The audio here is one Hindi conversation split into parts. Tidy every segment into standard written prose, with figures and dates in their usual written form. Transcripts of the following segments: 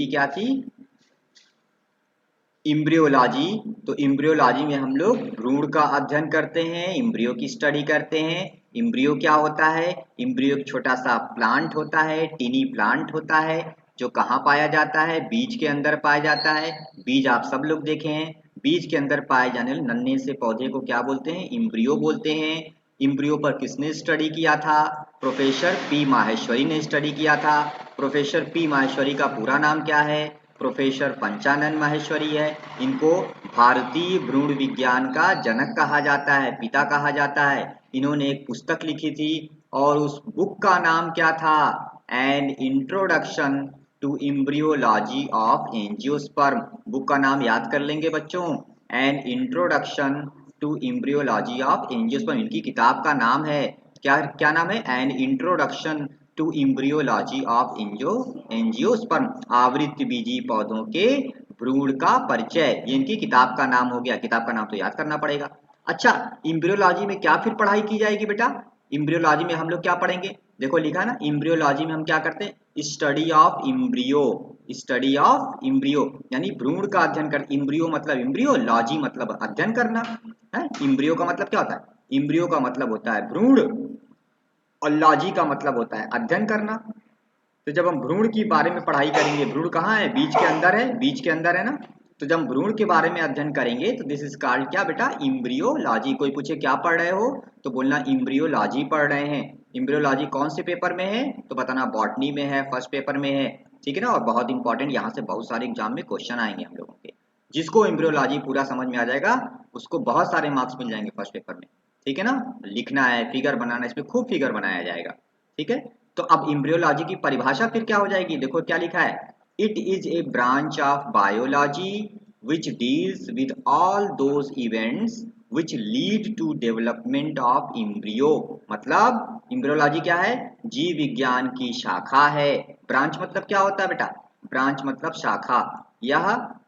की क्या थी, इम्ब्रियोलॉजी। तो इम्ब्रियोलॉजी में हम लोग भ्रूण का अध्ययन करते हैं, इम्ब्रियो की स्टडी करते हैं। इम्ब्रियो क्या होता है, इम्ब्रियो एक छोटा सा प्लांट होता है, टीनी प्लांट होता है, जो कहाँ पाया जाता है, बीज के अंदर पाया जाता है। बीज आप सब लोग देखे हैं, बीज के अंदर पाए जाने वाले नन्हे से पौधे को क्या बोलते हैं, इम्ब्रियो बोलते हैं। इम्ब्रियो पर किसने स्टडी किया था, प्रोफेसर पी माहेश्वरी ने स्टडी किया था। प्रोफेसर पी माहेश्वरी का पूरा नाम क्या है, प्रोफेसर पंचानन माहेश्वरी है। इनको भारतीय भ्रूण विज्ञान का जनक कहा जाता है, पिता कहा जाता है। इन्होंने एक पुस्तक लिखी थी और उस बुक का नाम क्या था, an introduction to embryology of angiosperm. Book का नाम याद कर लेंगे बच्चों, an introduction to embryology of angiosperm. इनकी किताब का नाम है क्या, क्या नाम है, an introduction to embryology of angiosperm, आवृतबीजी पौधों के भ्रूण का परिचय। ये इनकी किताब का नाम हो गया, किताब का नाम तो याद करना पड़ेगा। अच्छा, एम्ब्रियोलॉजी में क्या फिर पढ़ाई की जाएगी बेटा, एम्ब्रियोलॉजी में हम लोग क्या पढ़ेंगे, देखो लिखा है ना, एम्ब्रियोलॉजी में हम क्या करते हैं, study of embryo, study of embryo यानी भ्रूण का अध्ययन कर। एम्ब्रियो मतलब एम्ब्रियो, लॉजी मतलब अध्ययन करना है। एम्ब्रियो का मतलब क्या होता है, एम्ब्रियो का मतलब होता है भ्रूण, और लॉजी का मतलब होता है अध्ययन करना। तो जब हम भ्रूण की बारे में पढ़ाई करेंगे, भ्रूण कहाँ है, बीज के अंदर है, बीज के अंदर है ना। तो जब भ्रूण के बारे में अध्ययन करेंगे तो दिस इज कॉल्ड क्या बेटा, इम्ब्रियोलॉजी। कोई पूछे क्या पढ़ रहे हो तो बोलना इम्ब्रियोलॉजी पढ़ रहे हैं। इम्ब्रियोलॉजी कौन से पेपर में है तो बताना बॉटनी में है, फर्स्ट पेपर में है, ठीक है ना। और बहुत इंपॉर्टेंट, यहाँ से बहुत सारे एग्जाम में क्वेश्चन आएंगे हम लोगों के। जिसको इम्ब्रियोलॉजी पूरा समझ में आ जाएगा उसको बहुत सारे मार्क्स मिल जाएंगे फर्स्ट पेपर में, ठीक है ना। लिखना है, फिगर बनाना है, इसमें खूब फिगर बनाया जाएगा, ठीक है। तो अब एम्ब्रियोलॉजी की परिभाषा फिर क्या हो जाएगी, देखो क्या लिखा है, it is a branch of biology which deals with all those events which lead to development of embryo. मतलब एम्ब्रियोलॉजी क्या है, जीव विज्ञान की शाखा है। ब्रांच मतलब क्या होता है बेटा, ब्रांच मतलब शाखा। यह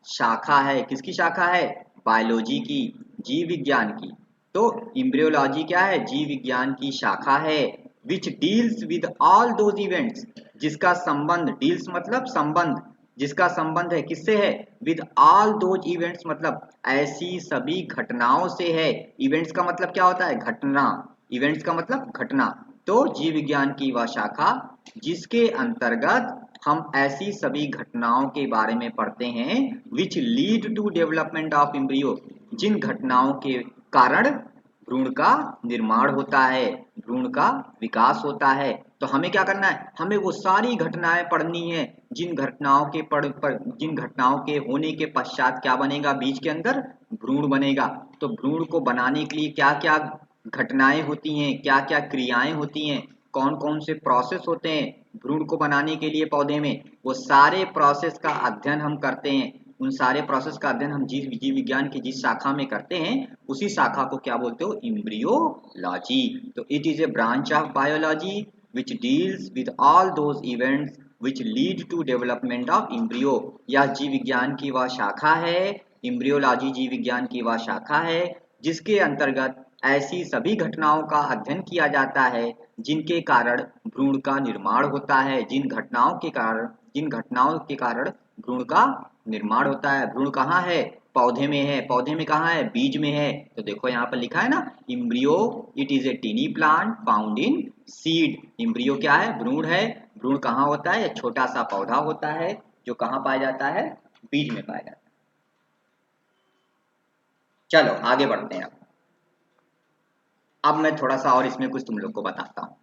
शाखा है, किसकी शाखा है, बायोलॉजी की, जीव विज्ञान की। तो एम्ब्रियोलॉजी क्या है, जीव विज्ञान की शाखा है, विच deals with all those events, जिसका संबंध, डील्स मतलब संबंध, जिसका संबंध है किससे है, विद ऑल दोज इवेंट्स मतलब ऐसी सभी घटनाओं से है। इवेंट्स का मतलब क्या होता है, घटना, इवेंट्स का मतलब घटना। तो जीव विज्ञान की वह शाखा जिसके अंतर्गत हम ऐसी सभी घटनाओं के बारे में पढ़ते हैं, which lead to development of embryo, जिन घटनाओं के कारण भ्रूण का निर्माण होता है, भ्रूण का विकास होता है। तो हमें क्या करना है, हमें वो सारी घटनाएं पढ़नी है जिन घटनाओं के जिन घटनाओं के होने के पश्चात क्या बनेगा, बीज के अंदर भ्रूण बनेगा। तो भ्रूण को बनाने के लिए क्या क्या घटनाएं होती हैं, क्या क्या क्रियाएं होती हैं, कौन कौन से प्रोसेस होते हैं भ्रूण को बनाने के लिए पौधे में, वो सारे प्रोसेस का अध्ययन हम करते हैं। उन सारे प्रोसेस का अध्ययन हम जीव विज्ञान की जिस शाखा में करते हैं उसी शाखा को क्या बोलते हो, एम्ब्रियोलॉजी। तो it is a branch of biology which deals with all those events which lead to development of embryo. यह जीव विज्ञान की वह शाखा है, एम्ब्रियोलॉजी जीव विज्ञान की वह शाखा है जिसके अंतर्गत ऐसी सभी घटनाओं का अध्ययन किया जाता है जिनके कारण भ्रूण का निर्माण होता है, जिन घटनाओं के कारण भ्रूण का निर्माण होता है। भ्रूण कहाँ है, पौधे में है, पौधे में कहाँ है, बीज में है। तो देखो यहाँ पर लिखा है ना, embryo it is a tiny plant found in seed. Embryo क्या है, भ्रूण है। भ्रूण कहाँ होता है, छोटा सा पौधा होता है जो कहाँ पाया जाता है, बीज में पाया जाता है। चलो आगे बढ़ते हैं। अब मैं थोड़ा सा और इसमें कुछ तुम लोग को बताता हूँ।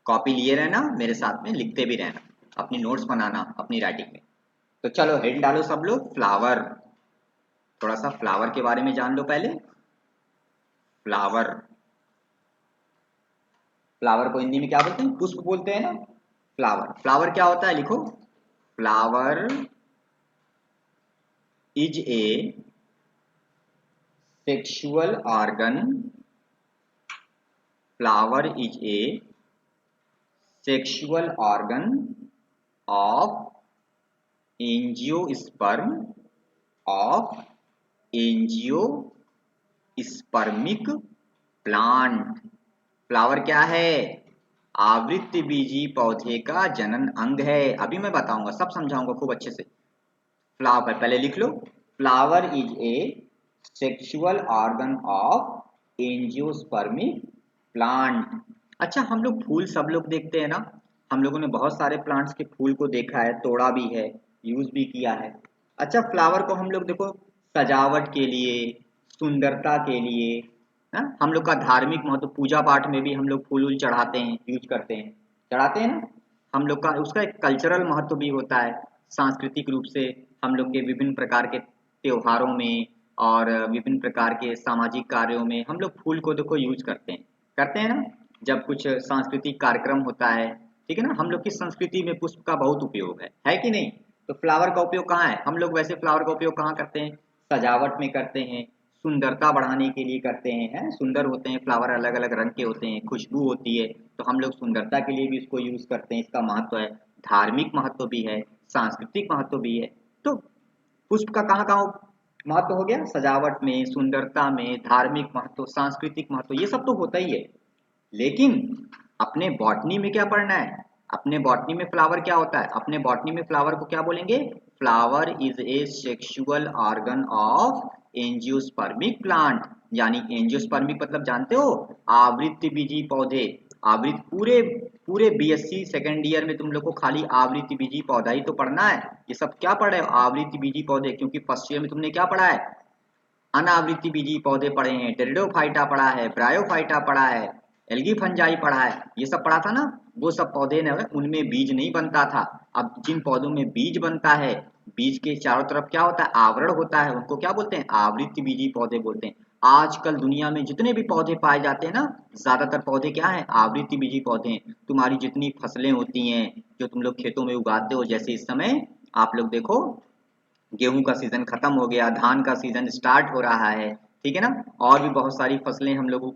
कॉपी लिए रहना, मेरे साथ में लिखते भी रहना, अपनी नोट्स बनाना अपनी राइटिंग में। तो चलो हेड डालो सब लोग, फ्लावर। थोड़ा सा फ्लावर के बारे में जान लो पहले। फ्लावर, फ्लावर को हिंदी में क्या बोलते हैं, पुष्प बोलते हैं ना। फ्लावर, फ्लावर क्या होता है लिखो, flower is a sexual organ, flower is a sexual organ of angiosperm, of angiospermic plant. Flower क्या है, आवृतबीजी पौधे का जनन अंग है। अभी मैं बताऊंगा, सब समझाऊंगा खूब अच्छे से। फ्लावर पहले लिख लो, flower is a sexual organ of angiospermic plant. अच्छा, हम लोग फूल सब लोग देखते हैं ना, हम लोगों ने बहुत सारे प्लांट्स के फूल को देखा है, तोड़ा भी है, यूज भी किया है। अच्छा, फ्लावर को हम लोग देखो सजावट के लिए, सुंदरता के लिए, ना हम लोग का धार्मिक महत्व, पूजा पाठ में भी हम लोग फूल वूल चढ़ाते हैं, यूज करते हैं, चढ़ाते हैं ना। हम लोग का उसका एक कल्चरल महत्व भी होता है, सांस्कृतिक रूप से हम लोग के विभिन्न प्रकार के त्योहारों में और विभिन्न प्रकार के सामाजिक कार्यों में हम लोग फूल को देखो यूज करते हैं ना। जब कुछ सांस्कृतिक कार्यक्रम होता है, ठीक है ना, हम लोग की संस्कृति में पुष्प का बहुत उपयोग है कि नहीं। तो फ्लावर का उपयोग कहाँ है, हम लोग वैसे फ्लावर का उपयोग कहाँ करते हैं, सजावट में करते हैं, सुंदरता बढ़ाने के लिए करते हैं, सुंदर होते हैं फ्लावर, अलग अलग रंग के होते हैं, खुशबू होती है, तो हम लोग सुंदरता के लिए भी इसको यूज करते हैं, इसका महत्व है, धार्मिक महत्व भी है, सांस्कृतिक महत्व भी है। तो पुष्प का कहाँ कहाँ महत्व हो गया, सजावट में, सुंदरता में, धार्मिक महत्व, सांस्कृतिक महत्व, ये सब तो होता ही है। लेकिन अपने बॉटनी में क्या पढ़ना है, अपने बॉटनी में फ्लावर क्या होता है, अपने बॉटनी में फ्लावर को क्या बोलेंगे, flower is a sexual organ of angiospermic plant. यानी एंजियोस्पर्मिक मतलब जानते हो, आवृत्ति बीजी पौधे। आवृत्ति पूरे पूरे बीएससी सेकेंड ईयर में तुम लोग को खाली आवृत्ति बीजी पौधा ही तो पढ़ना है। ये सब क्या पढ़ रहे हो, आवृत्ति बीजी पौधे, क्योंकि फर्स्ट ईयर में तुमने क्या पढ़ा है, अनावृत्ति बीजी पौधे पढ़े हैं, टेरिडोफाइटा पढ़ा है, ब्रायोफाइटा पढ़ा है, एल्गी फंजाई पढ़ा है, ये सब पढ़ा था ना। वो सब पौधे ने उनमें बीज नहीं बनता था। अब जिन पौधों में बीज बनता है, बीज के चारों तरफ क्या होता है, आवरण होता है, उनको क्या बोलते हैं, आवृत्ति बीजी पौधे बोलते हैं। आजकल दुनिया में जितने भी पौधे पाए जाते हैं ना, ज्यादातर पौधे क्या है, आवृत्ति बीजी पौधे हैं। तुम्हारी जितनी फसलें होती हैं जो तुम लोग खेतों में उगाते हो, जैसे इस समय आप लोग देखो गेहूं का सीजन खत्म हो गया, धान का सीजन स्टार्ट हो रहा है, ठीक है ना, और भी बहुत सारी फसलें हम लोग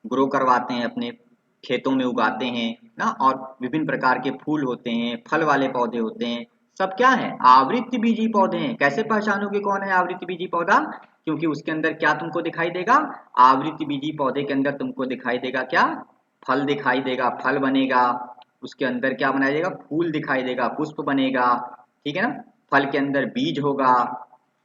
ग्रो करवाते हैं, अपने खेतों में उगाते हैं ना, और विभिन्न प्रकार के फूल होते हैं, फल वाले पौधे होते हैं, सब क्या है, आवृत्ति बीजी पौधे हैं। कैसे पहचानोगे कौन है आवृत्ति बीजी पौधा, क्योंकि उसके अंदर क्या तुमको दिखाई देगा, आवृत्ति बीजी पौधे के अंदर तुमको दिखाई देगा क्या, फल दिखाई देगा, फल बनेगा, उसके अंदर क्या बनाया जाएगा, फूल दिखाई देगा, पुष्प बनेगा, ठीक है ना। फल के अंदर बीज होगा,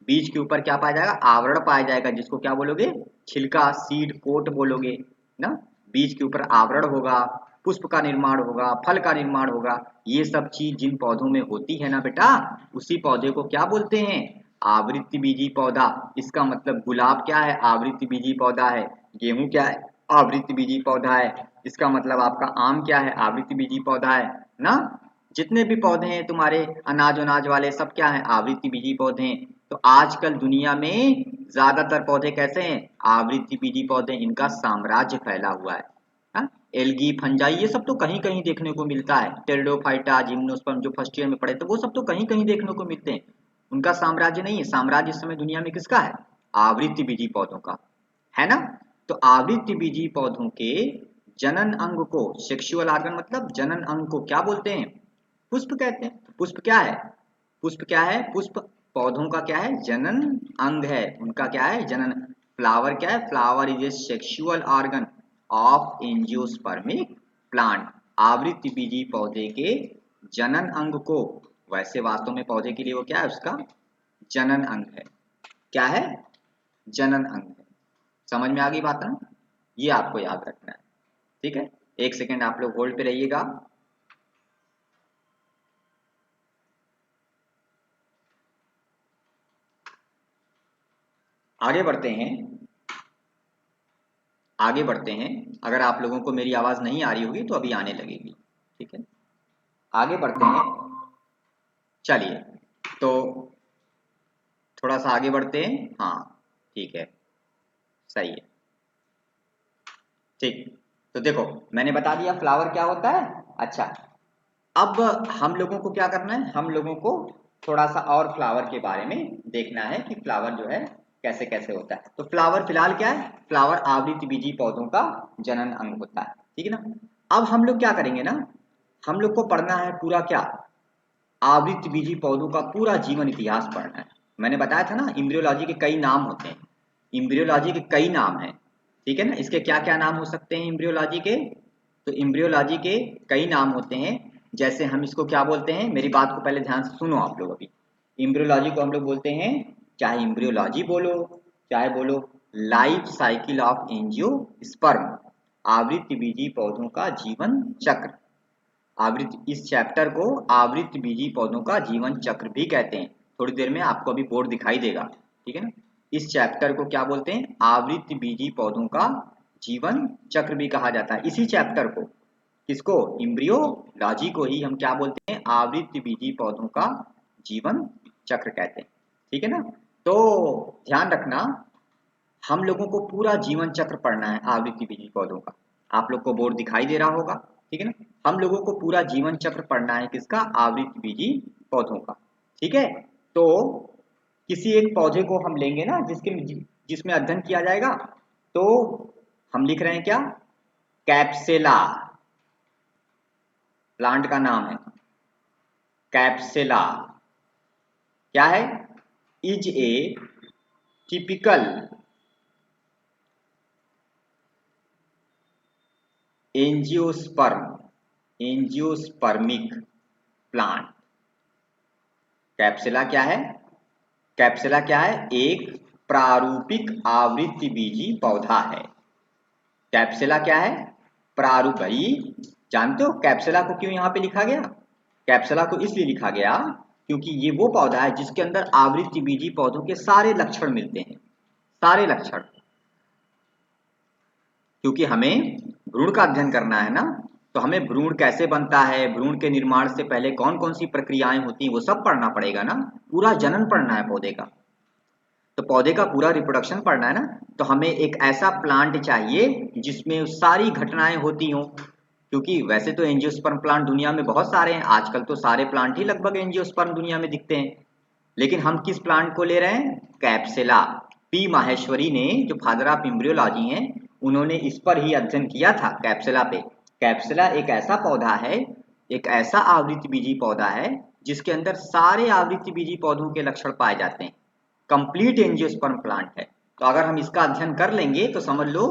बीज के ऊपर क्या पाया जाएगा, आवरण पाया जाएगा, जिसको क्या बोलोगे, छिलका, सीड कोट बोलोगे ना। बीज के ऊपर आवरण होगा, पुष्प का निर्माण होगा, फल का निर्माण होगा। ये सब चीज जिन पौधों में होती है ना बेटा, उसी पौधे को क्या बोलते हैं, आवृत्ति बीजी पौधा। इसका मतलब गुलाब क्या है, आवृत्ति बीजी पौधा है, गेहूं क्या है, आवृत्ति बीजी पौधा है, इसका मतलब आपका आम क्या है, आवृत्ति बीजी पौधा है ना। जितने भी पौधे हैं तुम्हारे अनाज अनाज वाले, सब क्या है, आवृत्ति बीजी पौधे हैं। तो आजकल दुनिया में ज्यादातर पौधे कैसे हैं, आवृत्ति बीजी पौधे, इनका साम्राज्य फैला हुआ है। हाँ? एल्गी फंजाई ये सब तो कहीं कहीं देखने को मिलता है, टेरिडोफाइटा, जिम्नोस्पर्म जो फर्स्ट ईयर में पढ़े थे, वो सब तो कहीं कहीं देखने को मिलते हैं। उनका साम्राज्य नहीं है, साम्राज्य इस समय दुनिया में किसका है, आवृत्ति बीजी पौधों का, है ना। तो आवृत्ति बीजी पौधों के जनन अंग को, सेक्सुअल ऑर्गन मतलब जनन अंग को क्या बोलते हैं, पुष्प कहते हैं। तो पुष्प क्या है, पुष्प क्या है, पुष्प पौधों का क्या है, जनन अंग है, उनका क्या है, जनन। फ्लावर क्या है, flower is a sexual organ of angiospermic plant. आवृत्ति बीजी पौधे के जनन अंग को, वैसे वास्तव में पौधे के लिए वो क्या है, उसका जनन अंग है। क्या है, जनन अंग है। समझ में आ गई बात ना, ये आपको याद रखना है, ठीक है। एक सेकेंड आप लोग होल्ड पे रहिएगा। आगे बढ़ते हैं, आगे बढ़ते हैं। अगर आप लोगों को मेरी आवाज नहीं आ रही होगी तो अभी आने लगेगी, ठीक है। आगे बढ़ते हैं, चलिए, तो थोड़ा सा आगे बढ़ते हैं, हाँ ठीक है, सही है, ठीक। तो देखो मैंने बता दिया फ्लावर क्या होता है। अच्छा, अब हम लोगों को क्या करना है, हम लोगों को थोड़ा सा और फ्लावर के बारे में देखना है कि फ्लावर जो है कैसे कैसे होता है। तो फ्लावर फिलहाल क्या है, फ्लावर आवृत्ति बीजी पौधों का जनन अंग होता है, ठीक है ना। अब हम लोग क्या करेंगे ना, हम लोग को पढ़ना है पूरा क्या, आवृत्ति बीजी पौधों का पूरा जीवन इतिहास पढ़ना है। मैंने बताया था ना, इम्ब्रियोलॉजी के कई नाम होते हैं, इम्ब्रियोलॉजी के कई नाम हैं, ठीक है ना। इसके क्या क्या नाम हो सकते हैं इम्ब्रियोलॉजी के, तो इम्ब्रियोलॉजी के कई नाम होते हैं। जैसे हम इसको क्या बोलते हैं, मेरी बात को पहले ध्यान से सुनो आप लोग अभी। इम्ब्रियोलॉजी को हम लोग बोलते हैं, चाहे इम्ब्रियोलॉजी बोलो, चाहे बोलो लाइफ साइकिल ऑफ एंजियोस्पर्म, आवृतबीजी पौधों का जीवन चक्र। इस चैप्टर को आवृतबीजी पौधों का जीवन चक्र भी कहते हैं। थोड़ी देर में आपको अभी बोर्ड दिखाई देगा, ठीक है ना। इस चैप्टर को क्या बोलते हैं? आवृतबीजी पौधों का जीवन चक्र भी कहा जाता है। इसी चैप्टर को, किसको? इम्ब्रियोलॉजी को ही हम क्या बोलते हैं? आवृतबीजी पौधों का जीवन चक्र कहते हैं, ठीक है ना। तो ध्यान रखना, हम लोगों को पूरा जीवन चक्र पढ़ना है आवृतबीजी पौधों का। आप लोग को बोर्ड दिखाई दे रहा होगा, ठीक है ना। हम लोगों को पूरा जीवन चक्र पढ़ना है, किसका? आवृतबीजी पौधों का, ठीक है। तो किसी एक पौधे को हम लेंगे ना, जिसमें अध्ययन किया जाएगा। तो हम लिख रहे हैं क्या? कैप्सेला, प्लांट का नाम है कैप्सेला। क्या है? Is a typical angiospermic plant. Capsella क्या है? कैप्सुला क्या है? एक प्रारूपिक आवृतबीजी पौधा है। कैप्सुला क्या है? प्रारूप। भाई जानते हो कैप्सुला को क्यों यहाँ पे लिखा गया? कैप्सुला को इसलिए लिखा गया क्योंकि ये वो पौधा है जिसके अंदर आवृतबीजी पौधों के सारे लक्षण मिलते हैं, सारे लक्षण। क्योंकि हमें भ्रूण का अध्ययन करना है ना, तो हमें भ्रूण कैसे बनता है, भ्रूण के निर्माण से पहले कौन कौन सी प्रक्रियाएं होती हैं, वो सब पढ़ना पड़ेगा ना। पूरा जनन पढ़ना है पौधे का, तो पौधे का पूरा रिप्रोडक्शन पढ़ना है ना। तो हमें एक ऐसा प्लांट चाहिए जिसमें सारी घटनाएं होती हों। क्योंकि वैसे तो एंजियोस्पर्म प्लांट दुनिया में बहुत सारे हैं, आजकल तो सारे प्लांट ही लगभग एंजियोस्पर्म दुनिया में दिखते हैं। लेकिन हम किस प्लांट को ले रहे हैं? कैप्सुला। पी माहेश्वरी ने, जो फादर ऑफ एम्ब्रियोलॉजी हैं, उन्होंने इस पर ही अध्ययन किया था, कैप्सुला पे। कैप्सुला एक ऐसा पौधा है, एक ऐसा आवृतबीजी पौधा है जिसके अंदर सारे आवृतबीजी पौधों के लक्षण पाए जाते हैं। कंप्लीट एंजियोस्पर्म प्लांट है। तो अगर हम इसका अध्ययन कर लेंगे तो समझ लो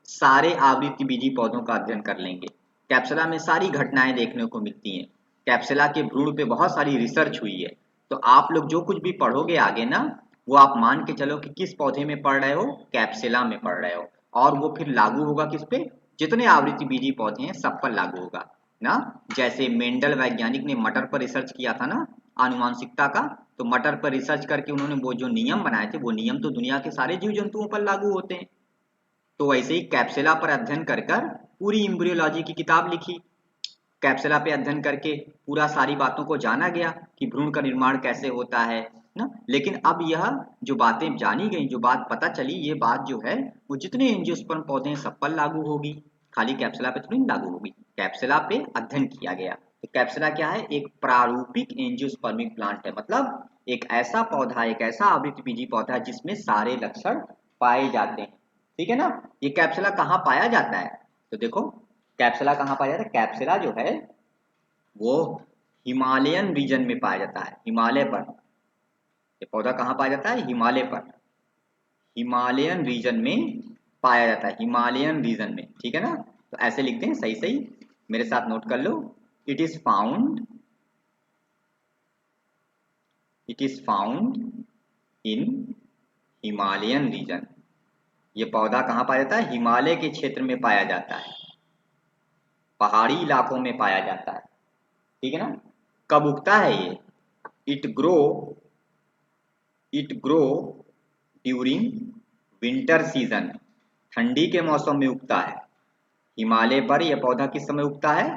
सारे आवृतबीजी पौधों का अध्ययन कर लेंगे। कैप्सुला में सारी घटनाएं देखने को मिलती हैं। कैप्सुला के भ्रूण पे बहुत सारी रिसर्च हुई है। तो आप लोग जो कुछ भी पढ़ोगे आगे ना, वो आप मान के चलो कि किस पौधे में पढ़ रहे हो? कैप्सुला में पढ़ रहे हो। और वो फिर लागू होगा किस पे? जितने आवृतबीजी पौधे हैं सब पर लागू होगा ना। जैसे मेंडल वैज्ञानिक ने मटर पर रिसर्च किया था ना, आनुवांशिकता का, तो मटर पर रिसर्च करके उन्होंने वो जो नियम बनाए थे, वो नियम तो दुनिया के सारे जीव जंतुओं पर लागू होते हैं। तो वैसे ही कैप्सुला पर अध्ययन कर कर पूरी एम्ब्रियोलॉजी की किताब लिखी। कैप्सुला पे अध्ययन करके पूरा सारी बातों को जाना गया कि भ्रूण का निर्माण कैसे होता है ना। लेकिन अब यह जो बातें जानी गई, जो बात पता चली, ये बात जो है वो जितने एंजियोस्पर्म पौधे हैं सब पर लागू होगी, खाली कैप्सुला पे थोड़ी लागू होगी। कैप्सुला पे अध्ययन किया गया। तो कैप्सुला क्या है? एक प्रारूपिक एंजियोस्पर्मिक प्लांट है, मतलब एक ऐसा पौधा, एक ऐसा आवृतबीजी पौधा है जिसमें सारे लक्षण पाए जाते हैं, ठीक है ना। ये कैप्सुला कहाँ पाया जाता है? तो देखो कैप्सुला कहाँ पाया जाता है? कैप्सुला जो है वो हिमालयन रीजन में पाया जाता है, हिमालय पर। ये पौधा कहाँ पाया जाता है? हिमालय पर, हिमालयन रीजन में पाया जाता है, हिमालयन रीजन में, ठीक है ना। तो ऐसे लिखते हैं, सही सही मेरे साथ नोट कर लो। It is found in Himalayan region. ये पौधा कहाँ पाया जाता है? हिमालय के क्षेत्र में पाया जाता है, पहाड़ी इलाकों में पाया जाता है, ठीक है ना। कब उगता है ये? It grow during winter season. ठंडी के मौसम में उगता है। हिमालय पर यह पौधा किस समय उगता है?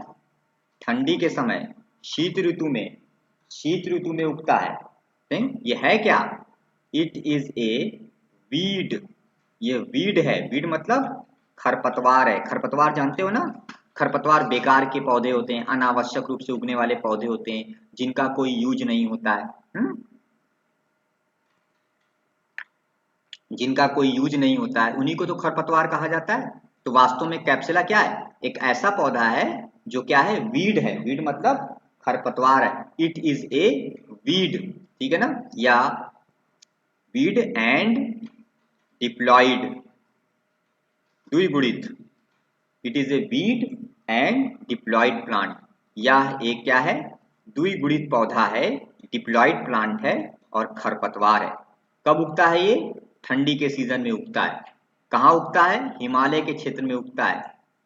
ठंडी के समय, शीत ऋतु में, शीत ऋतु में उगता है। ये है क्या? It is A weed. ये वीड है। वीड मतलब खरपतवार है। खरपतवार जानते हो ना? खरपतवार बेकार के पौधे होते हैं, अनावश्यक रूप से उगने वाले पौधे होते हैं, जिनका कोई यूज नहीं होता है, जिनका कोई यूज नहीं होता है, उन्हीं को तो खरपतवार कहा जाता है। तो वास्तव में कैप्सुला क्या है? एक ऐसा पौधा है जो क्या है? वीड है। वीड मतलब खरपतवार है। इट इज ए वीड, ठीक है ना, या वीड एंड डिप्लॉइड, द्विगुणित। It is A weed and diploid plant. यह एक क्या है? द्विगुणित पौधा है, डिप्लॉइड प्लांट है, और खरपतवार है। कब उगता है ये? ठंडी के सीजन में उगता है। कहाँ उगता है? हिमालय के क्षेत्र में उगता है।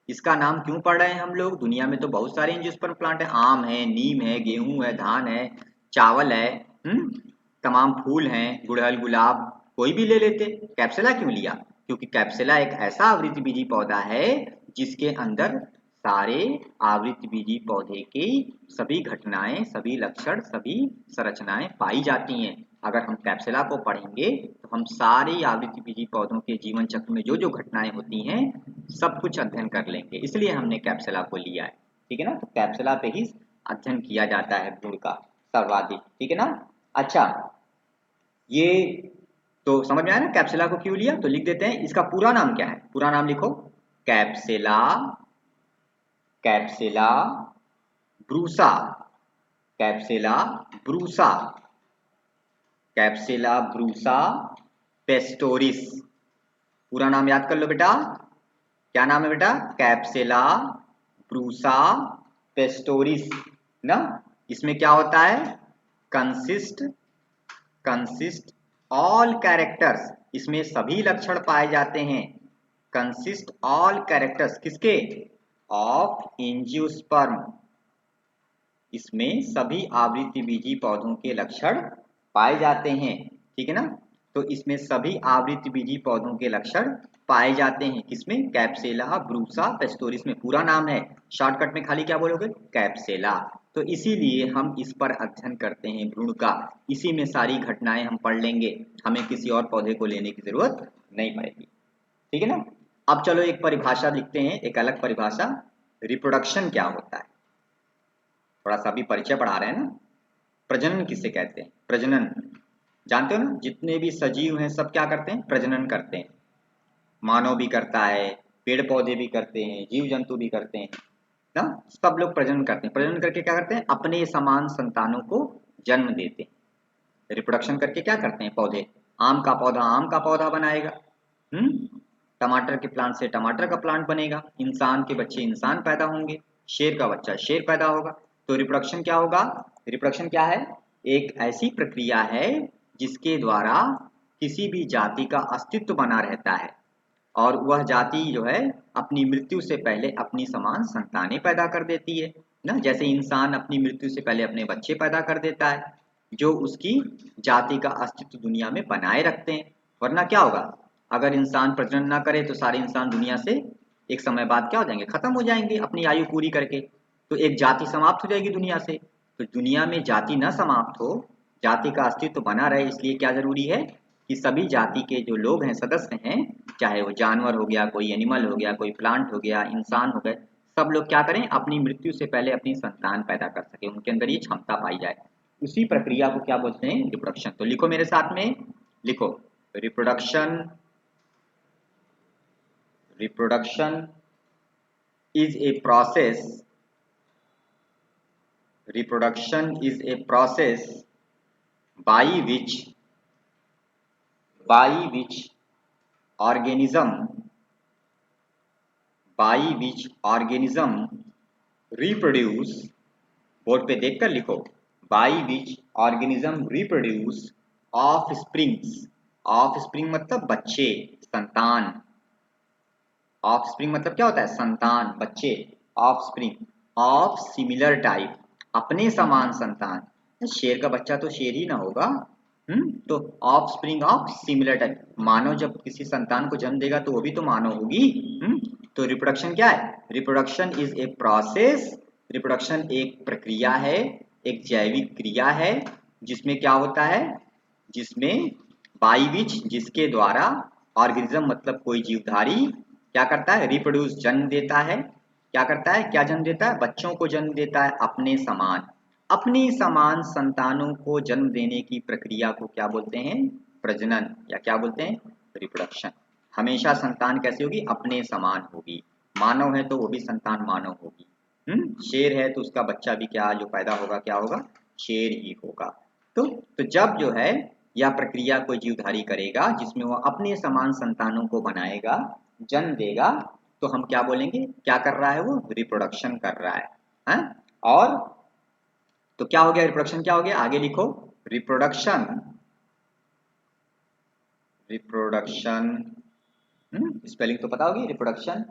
इसका नाम क्यों पढ़ रहे हैं हम लोग? दुनिया में तो बहुत सारे एंजियोस्पर्म प्लांट है, आम है, नीम है, गेहूं है, धान है, चावल है, तमाम फूल हैं, गुड़हल, गुलाब, कोई भी ले लेते। कैप्सुला क्यों लिया? क्योंकि कैप्सुला एक ऐसा आवृतबीजी पौधा है जिसके अंदर सारे आवृतबीजी पौधे की सभी घटनाएं, सभी लक्षण, सभी संरचनाएं पाई जाती हैं। अगर हम कैप्सुला को पढ़ेंगे तो हम सारे आवृतबीजी पौधों के जीवन चक्र में जो जो घटनाएं होती हैं सब कुछ अध्ययन कर लेंगे, इसलिए हमने कैप्सुला को लिया है। ठीक है ना? तो कैप्सुला पे ही अध्ययन किया जाता है भ्रूण का सर्वाधिक। ठीक है ना? अच्छा, ये तो समझ में आया ना कैप्सुला को क्यों लिया? तो लिख देते हैं, इसका पूरा नाम क्या है? पूरा नाम लिखो, कैप्सुला, कैप्सुला ब्रूसा, कैप्सुला ब्रूसा, कैप्सुला ब्रूसा पेस्टोरिस। पूरा नाम याद कर लो बेटा। क्या नाम है बेटा? कैप्सुला ब्रूसा पेस्टोरिस ना। इसमें क्या होता है? कंसिस्ट ऑल कैरेक्टर्स, इसमें सभी लक्षण पाए जाते हैं। कंसिस्ट ऑल कैरेक्टर्स किसके? Of angiosperm. इसमें सभी आवृतबीजी पौधों के लक्षण पाए जाते हैं। ठीक है ना? तो इसमें सभी आवृतबीजी पौधों के लक्षण पाए जाते हैं। किसमें? कैप्सुला ब्रूसा पेस्टोरिस में। पूरा नाम है, शॉर्टकट में खाली क्या बोलोगे? कैप्सुला। तो इसीलिए हम इस पर अध्ययन करते हैं भ्रूण का। इसी में सारी घटनाएं हम पढ़ लेंगे, हमें किसी और पौधे को लेने की जरूरत नहीं पड़ेगी। ठीक है ना? अब चलो एक परिभाषा लिखते हैं, एक अलग परिभाषा। रिप्रोडक्शन क्या होता है? थोड़ा सा भी परिचय पढ़ा रहे हैं ना। प्रजनन किसे कहते हैं? प्रजनन जानते हो ना? जितने भी सजीव हैं सब क्या करते हैं? प्रजनन करते हैं। मानव भी करता है, पेड़ पौधे भी करते हैं, जीव जंतु भी करते हैं ना। सब लोग प्रजनन करते हैं। प्रजनन करके क्या करते हैं? अपने समान संतानों को जन्म देते हैं। रिप्रोडक्शन करके क्या करते हैं? पौधे, आम का पौधा आम का पौधा बनाएगा, टमाटर के प्लांट से टमाटर का प्लांट बनेगा, इंसान के बच्चे इंसान पैदा होंगे, शेर का बच्चा शेर पैदा होगा। तो रिप्रोडक्शन क्या होगा? रिप्रोडक्शन क्या है? एक ऐसी प्रक्रिया है जिसके द्वारा किसी भी जाति का अस्तित्व बना रहता है और वह जाति जो है अपनी मृत्यु से पहले अपनी समान संतानें पैदा कर देती है ना। जैसे इंसान अपनी मृत्यु से पहले अपने बच्चे पैदा कर देता है जो उसकी जाति का अस्तित्व दुनिया में बनाए रखते हैं। वरना क्या होगा? अगर इंसान प्रजनन ना करे तो सारे इंसान दुनिया से एक समय बाद क्या हो जाएंगे? खत्म हो जाएंगे अपनी आयु पूरी करके। तो एक जाति समाप्त हो जाएगी दुनिया से। तो दुनिया में जाति न समाप्त हो, जाति का अस्तित्व बना रहे, इसलिए क्या जरूरी है कि सभी जाति के जो लोग हैं, सदस्य हैं, चाहे वो जानवर हो गया, कोई एनिमल हो गया, कोई प्लांट हो गया, इंसान हो गए, सब लोग क्या करें? अपनी मृत्यु से पहले अपनी संतान पैदा कर सके, उनके अंदर ये क्षमता पाई जाए। उसी प्रक्रिया को क्या बोलते हैं? रिप्रोडक्शन। तो लिखो मेरे साथ में, लिखो, reproduction, reproduction is a process, reproduction is a process by which organism reproduce, board पे देखकर लिखो, by which organism reproduce offsprings, offspring मतलब बच्चे, संतान, ऑफस्प्रिंग मतलब क्या होता है? संतान, बच्चे, ऑफस्प्रिंग ऑफ सिमिलर टाइप, अपने समान संतान। शेर का बच्चा तो शेर ही ना होगा, तो ऑफस्प्रिंग ऑफ सिमिलर टाइप, मानव जब किसी संतान को जन्म देगा तो वो भी तो मानव होगी। तो रिप्रोडक्शन क्या है? Reproduction is a process, reproduction एक प्रक्रिया है, एक जैविक क्रिया है, जिसमें क्या होता है? जिसमें बाई विच, जिसके द्वारा, ऑर्गेनिज्म मतलब कोई जीवधारी क्या करता है? रिप्रोड्यूस, जन्म देता है। क्या करता है? क्या जन्म देता है? बच्चों को जन्म देता है अपने समान। अपनी समान संतानों को जन्म देने की प्रक्रिया को क्या बोलते हैं? प्रजनन, या क्या बोलते हैं? रिप्रोडक्शन। हमेशा संतान कैसी होगी? अपने समान होगी। मानव है तो वो भी संतान मानव होगी। शेर है तो उसका बच्चा भी क्या जो पैदा होगा, क्या होगा? शेर ही होगा। तो जब जो है यह प्रक्रिया कोई जीवधारी करेगा जिसमें वो अपने समान संतानों को बनाएगा, जन्म देगा, तो हम क्या बोलेंगे? क्या कर रहा है वो? रिप्रोडक्शन कर रहा है? और तो क्या हो गया? रिप्रोडक्शन क्या हो गया? आगे लिखो, रिप्रोडक्शन रिप्रोडक्शन, स्पेलिंग तो पता होगी, reproduction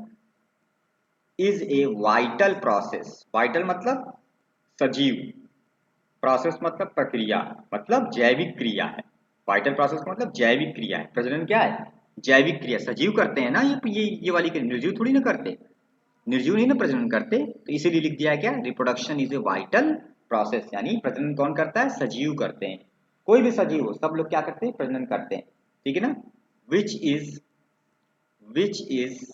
is a vital process. Vital मतलब सजीव, प्रोसेस मतलब प्रक्रिया, मतलब जैविक क्रिया है। वाइटल प्रोसेस का मतलब जैविक क्रिया है। प्रजनन क्या है? जैविक क्रिया। सजीव करते हैं ना, ये वाली क्रिया, निर्जीव थोड़ी ना करते, निर्जीव नहीं ना प्रजनन करते, तो इसीलिए लिख दिया क्या, reproduction is a vital process, यानी प्रजनन कौन करता है? सजीव करते हैं। कोई भी सजीव हो, सब लोग क्या करते हैं? प्रजनन करते हैं, ठीक है ना। विच इज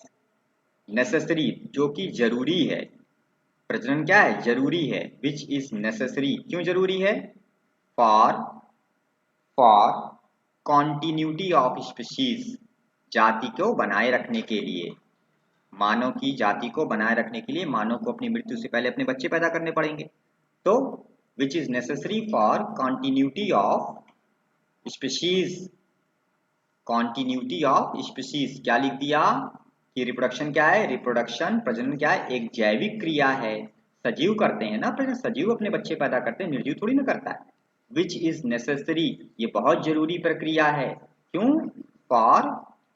नेसेसरी, जो कि जरूरी है। प्रजनन क्या है? जरूरी है। विच इज नेसेसरी, क्यों जरूरी है? For for continuity of species, जाति को बनाए रखने के लिए, मानव की जाति को बनाए रखने के लिए मानव को अपनी मृत्यु से पहले अपने बच्चे पैदा करने पड़ेंगे। तो which is necessary for continuity of species, continuity of species क्या लिख दिया कि रिप्रोडक्शन क्या है? रिप्रोडक्शन, प्रजनन क्या है? एक जैविक क्रिया है। सजीव करते हैं ना प्रजनन, सजीव अपने बच्चे पैदा करते हैं, निर्जीव थोड़ी ना करता है। विच इज नेसेसरी, ये बहुत जरूरी प्रक्रिया है। क्यों? फॉर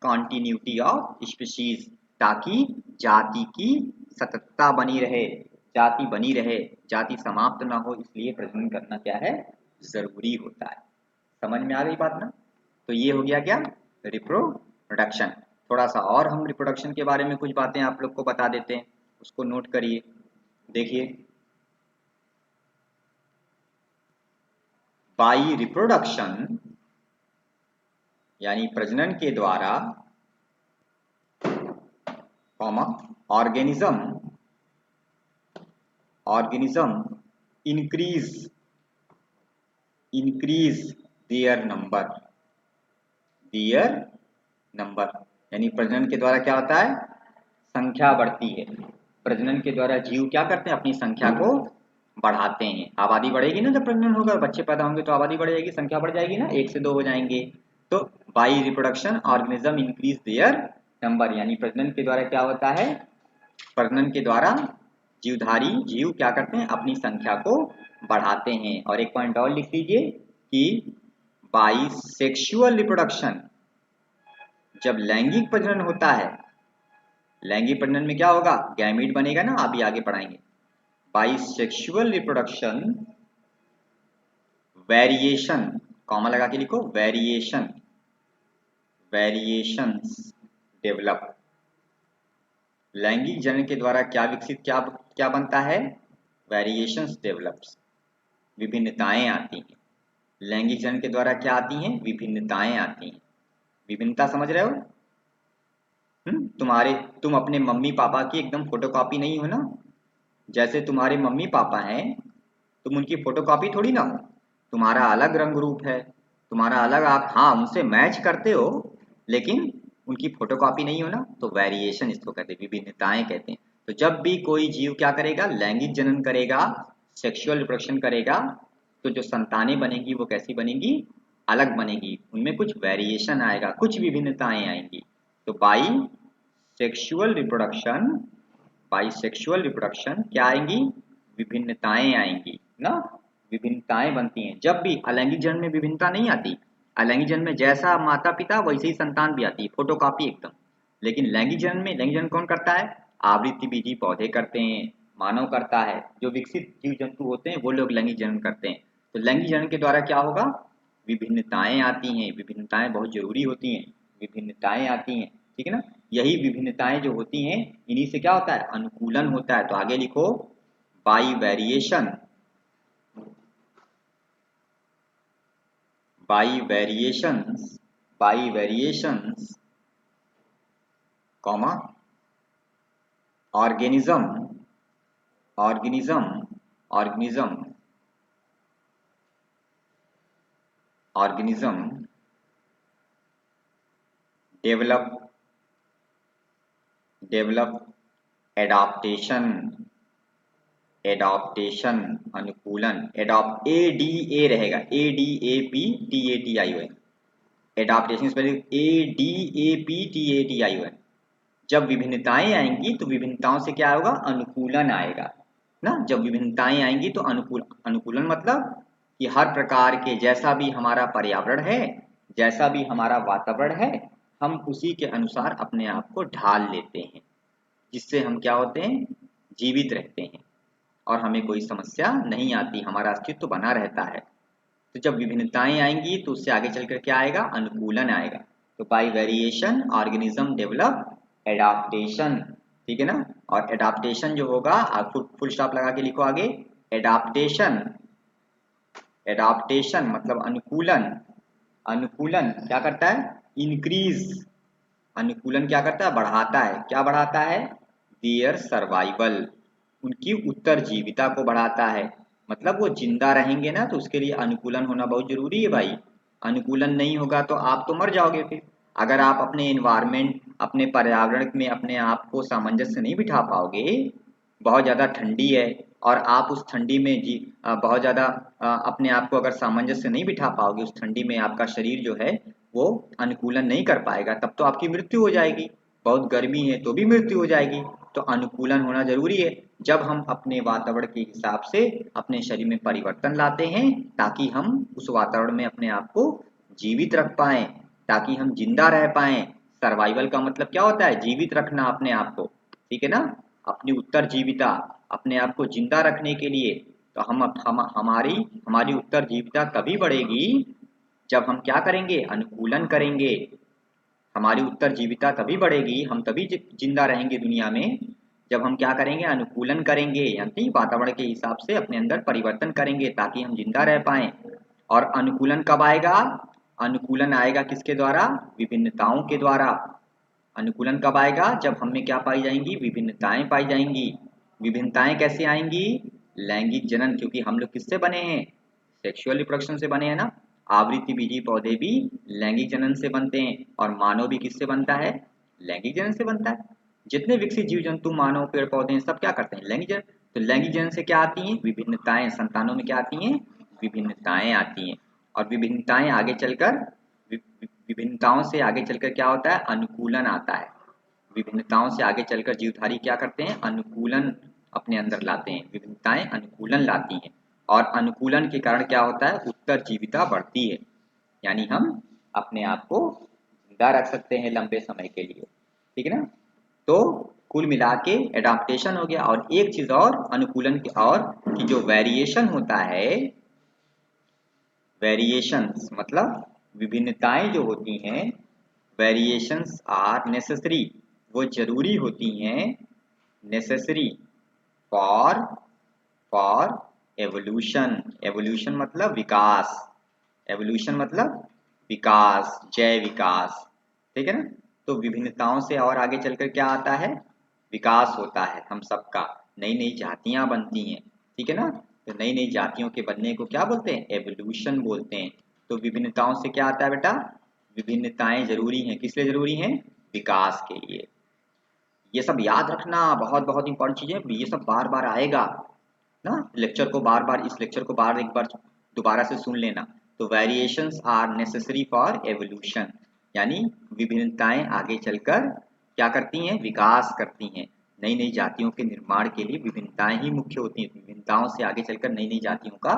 कॉन्टिन्यूटी ऑफ स्पीशीज, ताकि जाति की सततता बनी रहे, जाति बनी रहे, जाति समाप्त ना हो, इसलिए प्रजनन करना क्या है? जरूरी होता है। समझ में आ गई बात ना? तो ये हो गया क्या? रिप्रोडक्शन। थोड़ा सा और हम रिप्रोडक्शन के बारे में कुछ बातें आप लोग को बता देते हैं, उसको नोट करिए। देखिए, बाई रिप्रोडक्शन यानी प्रजनन के द्वारा, comma, organism organism increase increase their number, यानी प्रजनन के द्वारा क्या होता है? संख्या बढ़ती है। प्रजनन के द्वारा जीव क्या करते हैं? अपनी संख्या को बढ़ाते हैं। आबादी बढ़ेगी ना, जब प्रजनन होगा, बच्चे पैदा होंगे तो आबादी बढ़ जाएगी, संख्या बढ़ जाएगी ना, 1 से 2 हो जाएंगे। तो by reproduction organism increase their number, यानी प्रजनन के द्वारा क्या होता है? प्रजनन के द्वारा जीवधारी जीव क्या करते हैं? अपनी संख्या को बढ़ाते हैं। और एक पॉइंट और लिख लीजिए कि बाई सेक्सुअल रिप्रोडक्शन, जब लैंगिक प्रजनन होता है, लैंगिक प्रजनन में क्या होगा? गैमीट बनेगा ना, अभी आगे पढ़ाएंगे। By sexual reproduction variation, comma लगा के लिखो, वेरिएशंस डेवलप। लैंगिक जनन के द्वारा क्या विकसित, क्या बनता है? वेरिएशंस डेवलप्स, विभिन्नताएं आती हैं। लैंगिक जनन के द्वारा क्या आती हैं? विभिन्नताएं आती हैं। विभिन्नता समझ रहे हो? तुम अपने मम्मी पापा की एकदम फोटोकॉपी नहीं हो ना। जैसे तुम्हारे मम्मी पापा हैं, तुम उनकी फोटोकॉपी थोड़ी ना हो। तुम्हारा अलग रंग रूप है, तुम्हारा अलग, आप हाँ उनसे मैच करते हो, लेकिन उनकी फोटोकॉपी नहीं हो ना। तो वेरिएशन इसको कहते हैं, विभिन्नताएं कहते हैं। तो जब भी कोई जीव क्या करेगा? लैंगिक जनन करेगा, सेक्सुअल रिप्रोडक्शन करेगा, तो जो संतानें बनेगी वो कैसी बनेगी? अलग बनेगी, उनमें कुछ वेरिएशन आएगा, कुछ विभिन्नताएं आएंगी। तो sexual reproduction by sexual reproduction क्या आएंगी? विभिन्नताएं आएंगी ना, विभिन्नताएं बनती हैं। जब भी अलैंगिक जन्म में विभिन्नता नहीं आती, अलैंगिक जन्म में जैसा माता पिता वैसे ही संतान भी आती है, फोटोकॉपी एकदम। लेकिन लैंगिक जन्म कौन करता है? आवृत्ति विधि पौधे करते हैं, मानव करता है, जो विकसित जीव जंतु होते हैं वो लोग लैंगिक जन्म करते हैं। तो लैंगिक जन्म के द्वारा क्या होगा? विभिन्नताएं आती हैं, विभिन्नताएं बहुत जरूरी होती हैं, विभिन्नताएं आती हैं, ठीक है ना। यही विभिन्नताएं जो होती हैं, इन्हीं से क्या होता है? अनुकूलन होता है। तो आगे लिखो, by variation, by variations, by variations, comma, organism organism organism organism develop develop adaptation, adaptation अनुकूलन, एडॉप्ट ए डी ए रहेगा, ADAPTATION, एडॉप्टेशन स्पेलिंग ADAPTATION। जब विभिन्नताएं आएंगी तो विभिन्नताओं से क्या होगा? अनुकूलन आएगा ना। जब विभिन्नताएं आएंगी तो अनुकूलन मतलब कि हर प्रकार के, जैसा भी हमारा पर्यावरण है, जैसा भी हमारा वातावरण है हम उसी के अनुसार अपने आप को ढाल लेते हैं, जिससे हम क्या होते हैं, जीवित रहते हैं और हमें कोई समस्या नहीं आती, हमारा अस्तित्व बना रहता है। तो जब विभिन्नताएं आएंगी तो उससे आगे चलकर क्या आएगा, अनुकूलन आएगा। तो bye variation organism develop adaptation, ठीक है ना। और एडाप्टेशन जो होगा, आप फुल स्टॉप लगा के लिखो आगे, एडाप्टेशन। एडाप्टेशन मतलब अनुकूलन। अनुकूलन क्या करता है, इंक्रीज। अनुकूलन क्या करता है, बढ़ाता है। क्या बढ़ाता है, देयर सर्वाइवल, उनकी उत्तरजीविता को बढ़ाता है। मतलब वो जिंदा रहेंगे ना, तो उसके लिए अनुकूलन होना बहुत जरूरी है भाई। अनुकूलन नहीं होगा तो आप तो मर जाओगे फिर। अगर आप अपने एनवायरमेंट, अपने पर्यावरण में अपने आप को सामंजस्य नहीं बिठा पाओगे, बहुत ज़्यादा ठंडी है और आप उस ठंडी में बहुत ज़्यादा अपने आप को अगर सामंजस्य नहीं बिठा पाओगे, उस ठंडी में आपका शरीर जो है वो अनुकूलन नहीं कर पाएगा, तब तो आपकी मृत्यु हो जाएगी। बहुत गर्मी है तो भी मृत्यु हो जाएगी। तो अनुकूलन होना जरूरी है। जब हम अपने वातावरण के हिसाब से अपने शरीर में परिवर्तन लाते हैं, ताकि हम उस वातावरण में अपने आप को जीवित रख पाए, ताकि हम जिंदा रह पाए। सर्वाइवल का मतलब क्या होता है, जीवित रखना अपने आप को, ठीक है ना। अपनी उत्तरजीविता, अपने आप को जिंदा रखने के लिए। तो हम हमारी हमारी उत्तरजीविता तभी बढ़ेगी जब हम क्या करेंगे, अनुकूलन करेंगे। हमारी उत्तरजीविता तभी बढ़ेगी, हम तभी जिंदा रहेंगे दुनिया में, जब हम क्या करेंगे, अनुकूलन करेंगे, यानी वातावरण के हिसाब से अपने अंदर परिवर्तन करेंगे ताकि हम जिंदा रह पाएं। और अनुकूलन कब आएगा, अनुकूलन आएगा किसके द्वारा, विभिन्नताओं के द्वारा। अनुकूलन कब आएगा, जब हम में क्या पाई जाएंगी, विभिन्नताएं पाई जाएंगी। विभिन्नताएं कैसे आएंगी, लैंगिक जनन, क्योंकि हम लोग किससे बने हैं, सेक्सुअल रिप्रोडक्शन से बने हैं ना। आवृत्ति बीजी पौधे भी लैंगिक जनन से बनते हैं और मानव भी किससे बनता है, लैंगिक जनन से बनता है। जितने विकसित जीव जंतु, मानव, पेड़ पौधे सब क्या करते हैं, लैंगिक जनन। तो लैंगिक जनन से क्या आती हैं, विभिन्नताएं, संतानों में क्या आती हैं, विभिन्नताएं आती हैं। और विभिन्नताएं आगे चलकर, विभिन्नताओं से आगे चलकर क्या होता है, अनुकूलन आता है। विभिन्नताओं से आगे चलकर जीवधारी क्या करते हैं, अनुकूलन अपने अंदर लाते हैं, विभिन्नताएं अनुकूलन लाती हैं। और अनुकूलन के कारण क्या होता है, उत्तरजीविता बढ़ती है, यानी हम अपने आप को जिंदा रख सकते हैं लंबे समय के लिए, ठीक है ना। तो कुल मिला के एडाप्टेशन हो गया। और एक चीज और अनुकूलन की, और कि जो वेरिएशन होता है, वेरिएशंस मतलब विभिन्नताएं जो होती हैं, वेरिएशंस आर नेसेसरी, वो जरूरी होती हैं, necessary for for evolution. Evolution मतलब विकास, एवोल्यूशन मतलब विकास, जय विकास, ठीक है ना। तो विभिन्नताओं से और आगे चलकर क्या आता है, विकास होता है हम सबका, नई नई जातियां बनती हैं, ठीक है ना। तो नई नई जातियों के बनने को क्या बोलते हैं, एवोल्यूशन बोलते हैं। तो विभिन्नताओं से क्या आता है बेटा, विभिन्नताएं जरूरी हैं, किस लिए जरूरी हैं, विकास के लिए। ये सब याद रखना, बहुत बहुत इंपॉर्टेंट चीजें, ये सब बार बार आएगा ना। लेक्चर को बार बार, इस लेक्चर को बार एक बार दोबारा से सुन लेना। तो variations are necessary for evolution, यानी विभिन्नताएं आगे चलकर क्या करती हैं, विकास करती हैं। नई नई जातियों के निर्माण के लिए विभिन्नताएं ही मुख्य होती हैं। विभिन्नताओं से आगे चलकर नई नई जातियों का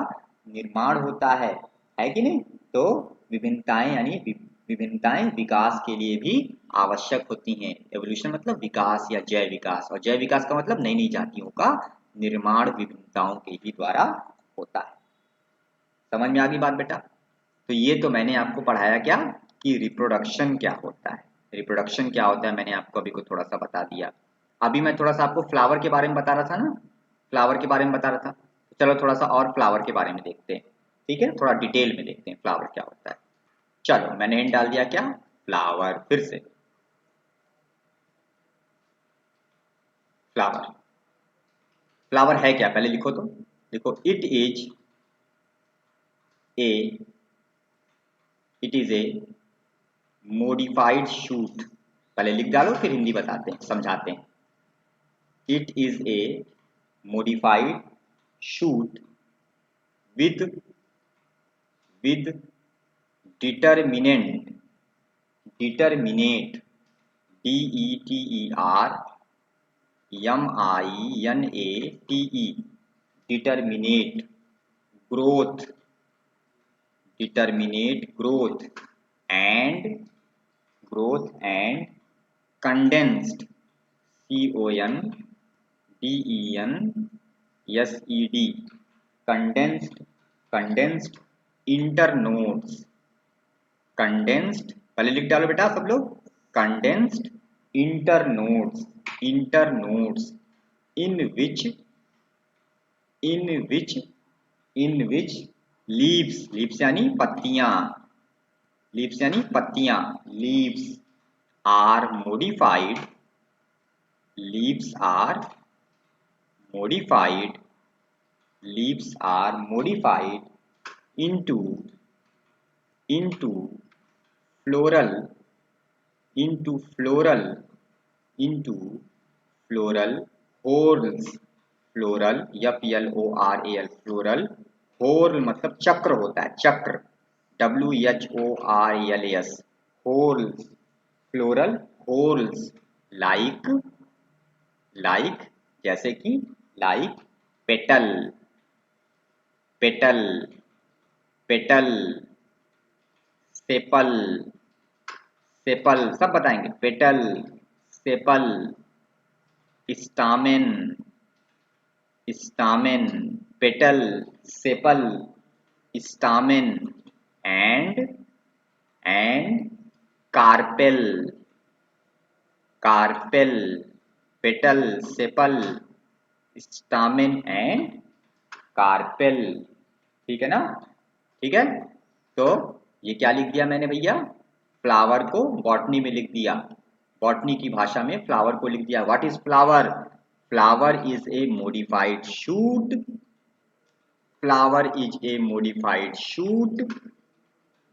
निर्माण होता है कि नहीं। तो विभिन्नताएं यानी विभिन्नताएं विकास के लिए भी आवश्यक होती हैं। एवोल्यूशन मतलब विकास या जय विकास, और जय विकास का मतलब नई नई जातियों का निर्माण विभिन्नताओं के ही द्वारा होता है। समझ में आ गई बात बेटा। तो ये तो मैंने आपको पढ़ाया क्या, कि रिप्रोडक्शन क्या होता है। रिप्रोडक्शन क्या होता है मैंने आपको अभी को थोड़ा सा बता दिया। अभी मैं थोड़ा सा आपको फ्लावर के बारे में बता रहा था ना, फ्लावर के बारे में बता रहा था। चलो थोड़ा सा और फ्लावर के बारे में देखते हैं, ठीक है, थोड़ा डिटेल में देखते हैं फ्लावर क्या होता है। चलो मैंने हिंट डाल दिया, क्या, फ्लावर। फिर से फ्लावर, फ्लावर है क्या, पहले लिखो तो। देखो, a it is a modified shoot. पहले लिख डालो फिर हिंदी बताते हैं, समझाते हैं। It is a modified shoot with with determinant, determinate, DETERMINATE, determinate growth, determinate growth, and growth and condensed condensed condensed internodes condensed पहले लिख डालो बेटा सब लोग condensed internodes in which leaves यानी पत्तियां leaves are modified into floral whorls floral whorl मतलब चक्र होता है चक्र WHORLS whorls floral whorls like जैसे कि like petal सेपल सब बताएंगे petal sepal stamen petal sepal stamen and carpel petal sepal stamen and carpel ठीक है ना ठीक है तो ये क्या लिख दिया मैंने भैया फ्लावर को बॉटनी में लिख दिया बॉटनी की भाषा में फ्लावर को लिख दिया what is flower flower is A modified shoot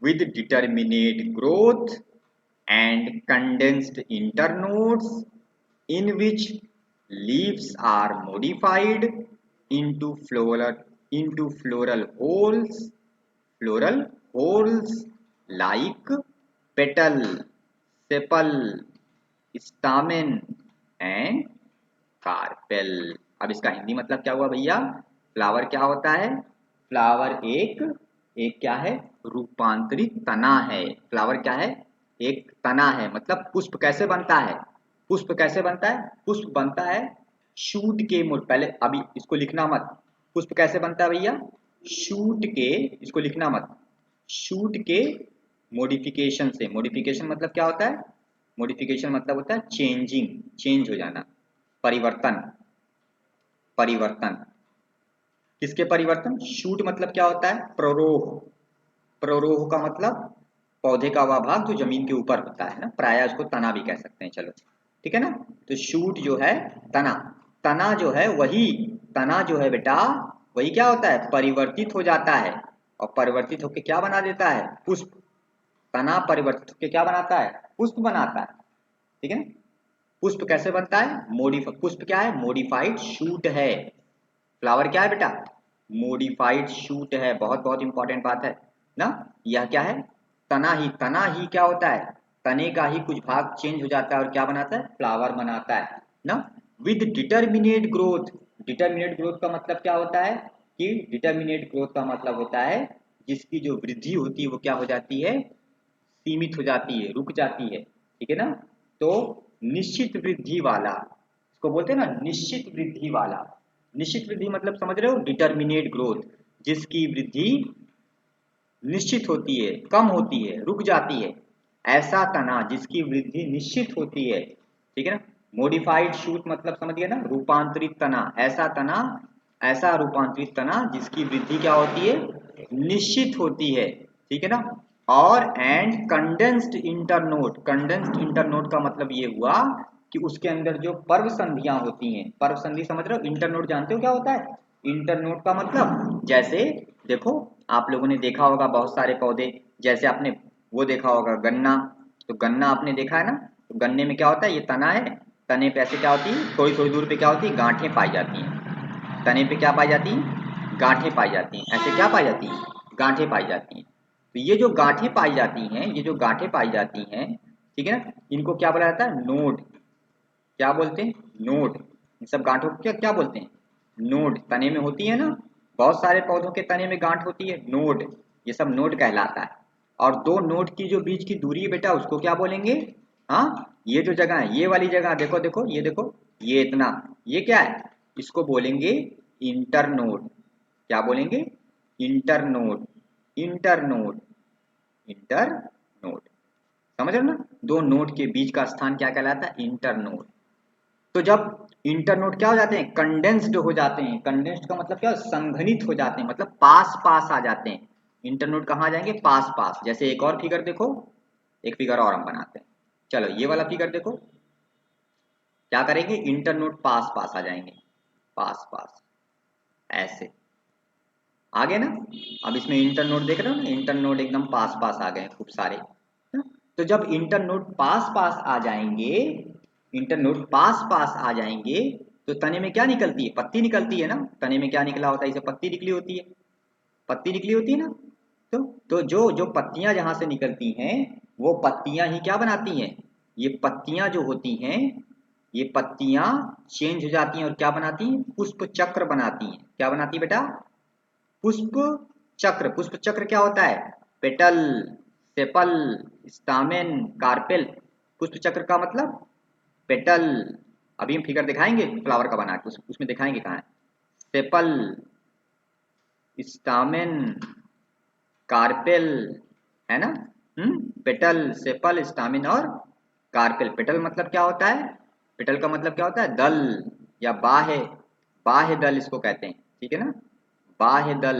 with determinate growth and condensed internodes in which leaves are modified into floral wholes like petal sepal stamen and carpel अब इसका हिंदी मतलब क्या हुआ भैया फ्लावर क्या होता है फ्लावर एक क्या है रूपांतरित तना है फ्लावर क्या है एक तना है मतलब पुष्प कैसे बनता है पुष्प बनता है शूट के पहले अभी इसको लिखना मत पुष्प कैसे बनता है भैया शूट के इसको लिखना मत शूट के मॉडिफिकेशन से मॉडिफिकेशन मतलब क्या होता है मॉडिफिकेशन मतलब होता है चेंज हो जाना परिवर्तन किसके परिवर्तन शूट मतलब क्या होता है प्ररोह का मतलब पौधे का वह भाग जो जमीन के ऊपर होता है ना प्राय उसको तना भी कह सकते हैं चलो ठीक है ना तो शूट जो है तना जो है वही तना जो है बेटा वही क्या होता है परिवर्तित हो जाता है और परिवर्तित होकर क्या बना देता है पुष्प तना परिवर्तित होकर क्या बनाता है पुष्प बनाता है ठीक है ना पुष्प कैसे बनता है पुष्प क्या है मॉडिफाइड शूट है फ्लावर क्या है बेटा मॉडिफाइड शूट है बहुत इंपॉर्टेंट बात है ना यह क्या है तना ही क्या होता है तने का ही कुछ भाग चेंज हो जाता है और क्या बनाता है फ्लावर बनाता है ना विद डिटर्मिनेट ग्रोथ का मतलब क्या होता है कि डिटर्मिनेट ग्रोथ का मतलब होता है जिसकी जो वृद्धि होती है वो क्या हो जाती है सीमित हो जाती है रुक जाती है ठीक है ना तो निश्चित वृद्धि वाला इसको बोलते हैं ना निश्चित वृद्धि मतलब समझ रहे हो डिटर्मिनेट ग्रोथ जिसकी वृद्धि निश्चित होती है कम होती है रुक जाती है ऐसा तना जिसकी वृद्धि निश्चित होती है ठीक है ना मॉडिफाइड शूट मतलब समझ गए ना रूपांतरित तना ऐसा रूपांतरित तना जिसकी वृद्धि क्या होती है निश्चित होती है ठीक है ना और एंड कंडेंस्ड इंटरनोड का मतलब ये हुआ कि उसके अंदर जो पर्व संधियां होती हैं पर्व संधि समझ रहे हो इंटरनोड जानते हो क्या होता है इंटरनोड का मतलब जैसे देखो आप लोगों ने देखा होगा बहुत सारे पौधे जैसे आपने वो देखा होगा गन्ना तो गन्ना आपने देखा है ना तो गन्ने में क्या होता है ये तना है तने पे ऐसे क्या होती है थोड़ी दूर पे क्या होती है गांठें पाई जाती हैं तने पे क्या पाई जाती है गांठें पाई जाती हैं ऐसे क्या पाई जाती है गांठें पाई जाती हैं तो ये जो गांठें पाई जाती हैं ठीक है ना इनको क्या बोला जाता है नोड क्या बोलते हैं नोड इन सब गांठों को क्या बोलते हैं नोड तने में होती है ना बहुत सारे पौधों के तने में गांठ होती है नोड ये सब नोड कहलाता है और दो नोड की जो बीच की दूरी है बेटा उसको क्या बोलेंगे? हाँ, ये जो जगह है, ये वाली जगह, देखो देखो ये देखो, ये इतना, ये क्या है? इसको बोलेंगे इंटरनोड। क्या बोलेंगे? इंटरनोड। इंटरनोड। इंटरनोड। समझ रहे हो ना? दो नोड के बीच का स्थान क्या कहलाता है? इंटरनोड। तो जब इंटरनोड क्या हो जाते हैं? कंडेंस्ड हो जाते हैं। कंडेंस्ड का मतलब क्या? संघनित हो जाते हैं, मतलब पास पास आ जाते हैं। इंटरनोड कहाँ आ जाएंगे? पास पास। जैसे एक और फिगर देखो, एक फिगर और हम बनाते हैं। चलो ये वाला फिगर देखो, क्या करेंगे? इंटरनोड पास पास आ जाएंगे, पास पास, ऐसे आ गए ना? अब इसमें इंटरनोड देख रहे हो ना, इंटरनोड एकदम पास पास आ गए खूब सारे। तो जब इंटरनोड पास पास आ जाएंगे, इंटरनोड पास पास आ जाएंगे, तो तने में क्या निकलती है? पत्ती निकलती है ना? तने में क्या निकला होता है? इसे पत्ती निकली होती है, पत्ती निकली होती है ना? तो जो जो पत्तियां जहां से निकलती हैं, वो पत्तियां ही क्या बनाती हैं? ये पत्तियां जो होती हैं, ये पत्तियां चेंज हो जाती हैं और क्या बनाती हैं? पुष्प चक्र बनाती हैं। क्या बनाती है बेटा? पुष्प चक्र। पुष्प चक्र क्या होता है? Petal, sepal, stamen, carpel. पुष्प चक्र का मतलब पेटल। अभी हम फिगर दिखाएंगे फ्लावर का बना के, उसमें दिखाएंगे कहाँ है। सेपल, स्टामेन, कार्पेल, है ना? पेटल, सेपल, स्टामिन और कार्पेल। पेटल मतलब क्या होता है? पेटल का मतलब क्या होता है? दल या बाह्य, बाह्य दल इसको कहते हैं, ठीक है ना? बाह्य दल,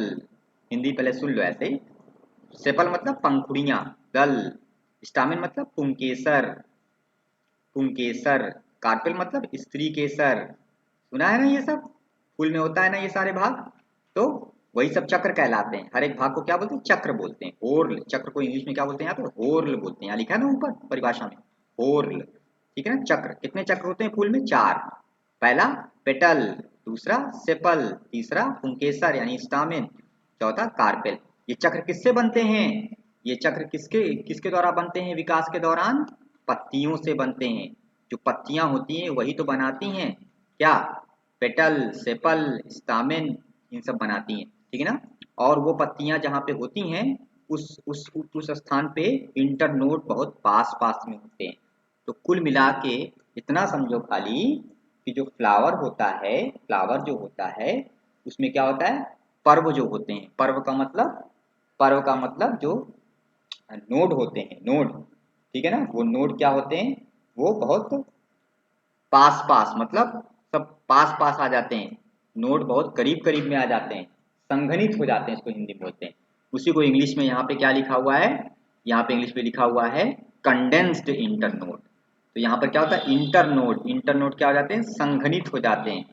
हिंदी पहले सुन लो ऐसे ही। सेपल मतलब पंखुड़ियां, दल। स्टामिन मतलब पुंकेसर, पुंकेसर। कार्पेल मतलब स्त्री केसर। सुना है ना ये सब? फूल में होता है ना ये सारे भाग? तो वही सब चक्र कहलाते हैं। हर एक भाग को क्या बोलते हैं? चक्र बोलते हैं। होर्ल। चक्र को इंग्लिश में क्या बोलते हैं? यहाँ पे होर्ल बोलते हैं। यहाँ लिखा है ना ऊपर परिभाषा में, होर्ल। ठीक है ना? चक्र, कितने चक्र होते हैं फूल में? 4। पहला पेटल, दूसरा सेपल, तीसरा पुंकेसर यानी स्टामेन, चौथा कार्पेल। ये चक्र किससे बनते हैं? ये चक्र किसके किसके द्वारा बनते हैं विकास के दौरान? पत्तियों से बनते हैं। जो पत्तियां होती हैं वही तो बनाती हैं क्या? पेटल, सेपल, स्टामेन, इन सब बनाती हैं, ठीक है ना? और वो पत्तियां जहाँ पे होती हैं, उस स्थान पे इंटरनोड बहुत पास पास में होते हैं। तो कुल मिला के इतना समझो खाली कि जो फ्लावर होता है, फ्लावर जो होता है, उसमें क्या होता है? पर्व जो होते हैं। पर्व का मतलब, पर्व का मतलब जो नोड होते हैं, नोड, ठीक है ना? वो नोड क्या होते हैं? वो बहुत पास पास, मतलब सब पास पास आ जाते हैं। नोड बहुत करीब करीब में आ जाते हैं, संघनित हो जाते हैं, इसको हिंदी में बोलते हैं। उसी को इंग्लिश में यहाँ पे क्या लिखा हुआ है? यहाँ पे इंग्लिश में लिखा हुआ है कंडेंस्ड इंटरनोड। तो यहाँ पर क्या होता है? इंटरनोड, इंटरनोड क्या हो जाते हैं? संघनित हो जाते हैं।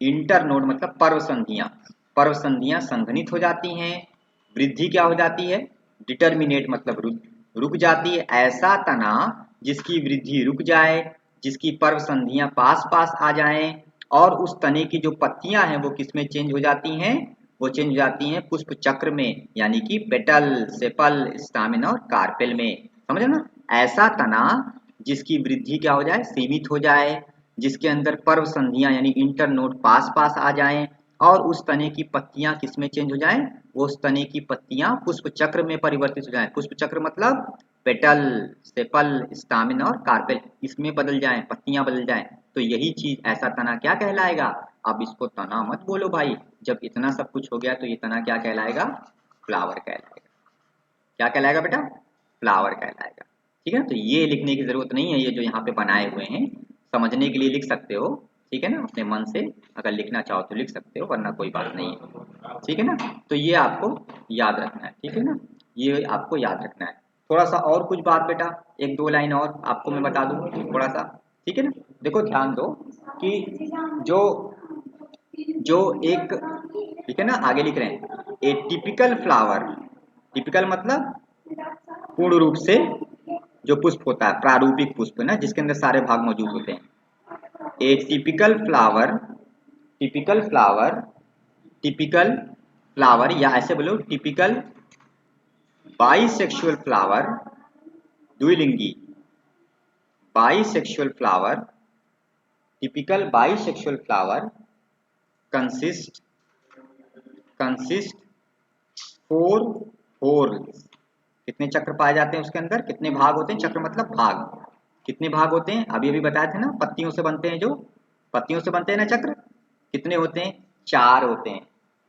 इंटरनोड मतलब पर्व संधियां, पर्व संधियां संघनित हो जाती हैं। वृद्धि क्या हो जाती है? डिटर्मिनेट मतलब रुक जाती है। ऐसा तना जिसकी वृद्धि रुक जाए, जिसकी पर्व संधियां पास पास आ जाएं, और उस तने की जो पत्तियां हैं वो किसमें चेंज हो जाती हैं? वो चेंज हो जाती हैं पुष्प चक्र में, यानी कि पेटल, सेपल, स्टामिन और कार्पेल में। समझे ना? ऐसा तना जिसकी वृद्धि क्या हो जाए? सीमित हो जाए, जिसके अंदर पर्व संधियां यानी इंटरनोड पास पास आ जाएं, और उस तने की पत्तियां किसमें चेंज हो जाएं? वो उस तने की पत्तियां पुष्प चक्र में परिवर्तित हो जाएं। पुष्प चक्र मतलब पेटल, सेपल, स्टामिन और कार्पेल, इसमें बदल जाएं, पत्तियां बदल जाएं। तो यही चीज, ऐसा तना क्या कहलाएगा? अब इसको तना मत बोलो भाई, जब इतना सब कुछ हो गया तो ये तना क्या कहलाएगा? फ्लावर कहलाएगा। क्या कहलाएगा बेटा? फ्लावर कहलाएगा। ठीक है? तो ये लिखने की जरूरत नहीं है, ये जो यहाँ पे बनाए हुए हैं, समझने के लिए लिख सकते हो, ठीक है ना? अपने मन से अगर लिखना चाहो तो लिख सकते हो, वरना कोई बात नहीं है, ठीक है ना? तो ये आपको याद रखना है, ठीक है ना? ये आपको याद रखना है। थोड़ा सा और कुछ बात बेटा, एक दो लाइन और आपको मैं बता दूं थोड़ा सा, ठीक है ना? देखो ध्यान दो कि जो जो एक, ठीक है ना, आगे लिख रहे हैं ए टिपिकल फ्लावर। टिपिकल मतलब पूर्ण रूप से जो पुष्प होता है, प्रारूपिक पुष्प ना, जिसके अंदर सारे भाग मौजूद होते हैं। A typical flower, typical flower, typical flower, या ऐसे बोलो टिपिकल बाइसेक्सुअल फ्लावर, द्विलिंगी, bisexual flower, typical bisexual flower consist 4 whorls, कितने चक्र पाए जाते हैं उसके अंदर, कितने भाग होते हैं, चक्र मतलब भाग, कितने भाग होते हैं, अभी अभी बताए थे ना, पत्तियों से बनते हैं, जो पत्तियों से बनते हैं ना चक्र, कितने होते हैं, 4 होते हैं।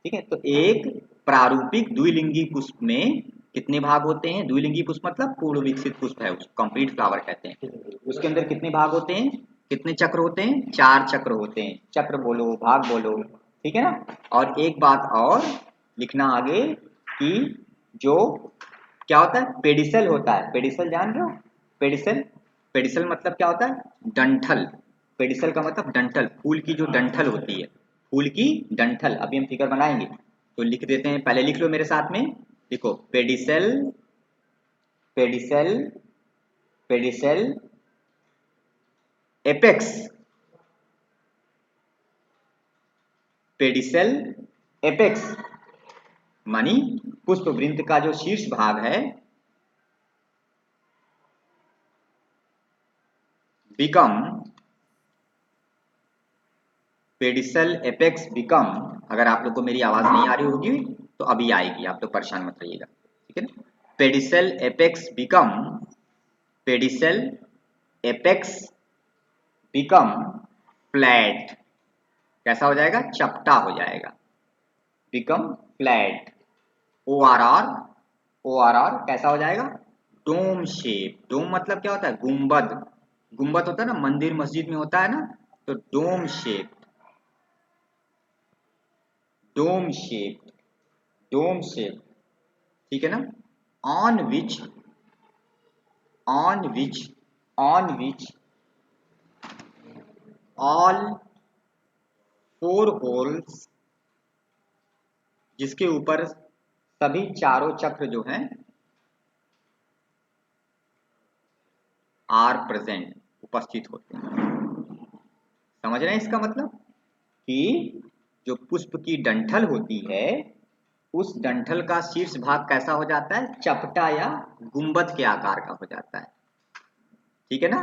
ठीक है, तो एक प्रारूपिक द्विलिंगी पुष्प में कितने भाग होते हैं, द्विलिंगी पुष्प मतलब पूर्ण विकसित पुष्प है, उसको कंप्लीट फ्लावर कहते हैं, उसके अंदर कितने भाग होते हैं, कितने चक्र होते हैं, 4 चक्र होते हैं, चक्र बोलो भाग बोलो, ठीक है ना। और एक बात और लिखना आगे कि जो क्या होता है, पेडिसल होता है, पेडिसल जान रहे हो, पेडिसल, पेडिसल मतलब क्या होता है, डंठल, पेडिसल का मतलब डंठल, फूल की जो डंठल होती है, फूल की डंठल, अभी हम फिगर बनाएंगे तो लिख देते हैं, पहले लिख लो मेरे साथ में, देखो pedicel, pedicel, pedicel apex, pedicel apex मानी पुष्प वृंत का जो शीर्ष भाग है, बिकम, पेडिसल एपेक्स बिकम, अगर आप लोग को मेरी आवाज नहीं आ रही होगी तो अभी आएगी, आप लोग परेशान मत रहिएगा, ठीक है ना। Pedicel apex become, pedicel apex become flat, कैसा हो जाएगा, चपटा हो जाएगा, become flat, O R R, O R R कैसा हो जाएगा, डोम शेप, डोम मतलब क्या होता है, गुंबद, गुंबद होता है ना, मंदिर मस्जिद में होता है ना, तो dome shape, dome shape, dome shape, ठीक है ना। On which, on which, on which all four holes, जिसके ऊपर सभी चारों चक्र जो हैं आर प्रेजेंट, उपस्थित होते हैं। समझ रहे हैं इसका मतलब कि जो पुष्प की डंठल होती है, उस डंठल का शीर्ष भाग कैसा हो जाता है, चपटा या गुंबद के आकार का हो जाता है, ठीक है ना।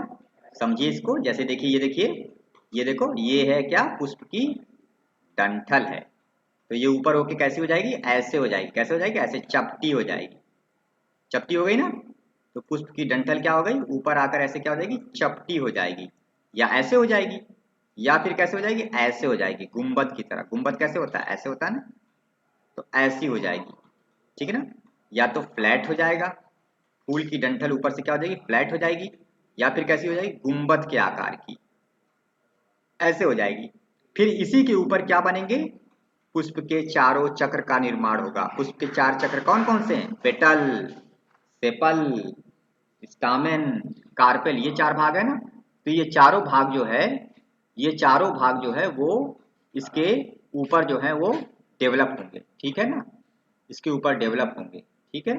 समझिए इसको, जैसे देखिए, ये देखिए, ये देखो, ये है क्या, पुष्प की डंठल है, तो ये ऊपर होके कैसी हो जाएगी, ऐसे हो जाएगी, कैसे हो जाएगी, ऐसे चपटी हो जाएगी, चपटी हो गई ना, तो पुष्प की डंठल क्या हो गई, ऊपर आकर ऐसे क्या हो जाएगी, चपटी हो जाएगी, या ऐसे हो जाएगी, या फिर कैसे हो जाएगी, ऐसे हो जाएगी, गुंबद की तरह, गुंबद कैसे होता है, ऐसे होता है ना, तो ऐसी हो जाएगी, ठीक है ना। या तो फ्लैट हो जाएगा, फूल की डंठल ऊपर से क्या हो जाएगी, फ्लैट हो जाएगी, या फिर कैसी हो जाएगी, गुंबद के आकार की, ऐसे हो जाएगी। फिर इसी के ऊपर क्या बनेंगे, पुष्प के चारों चक्र का निर्माण होगा। पुष्प के 4 चक्र कौन कौन से हैं, पेटल, सेपल, स्टामेन, कार्पेल, ये 4 भाग है ना, तो ये चारों भाग जो है, ये चारों भाग जो है वो इसके ऊपर जो है वो डेवलप होंगे, ठीक है ना, इसके ऊपर डेवलप होंगे, ठीक है।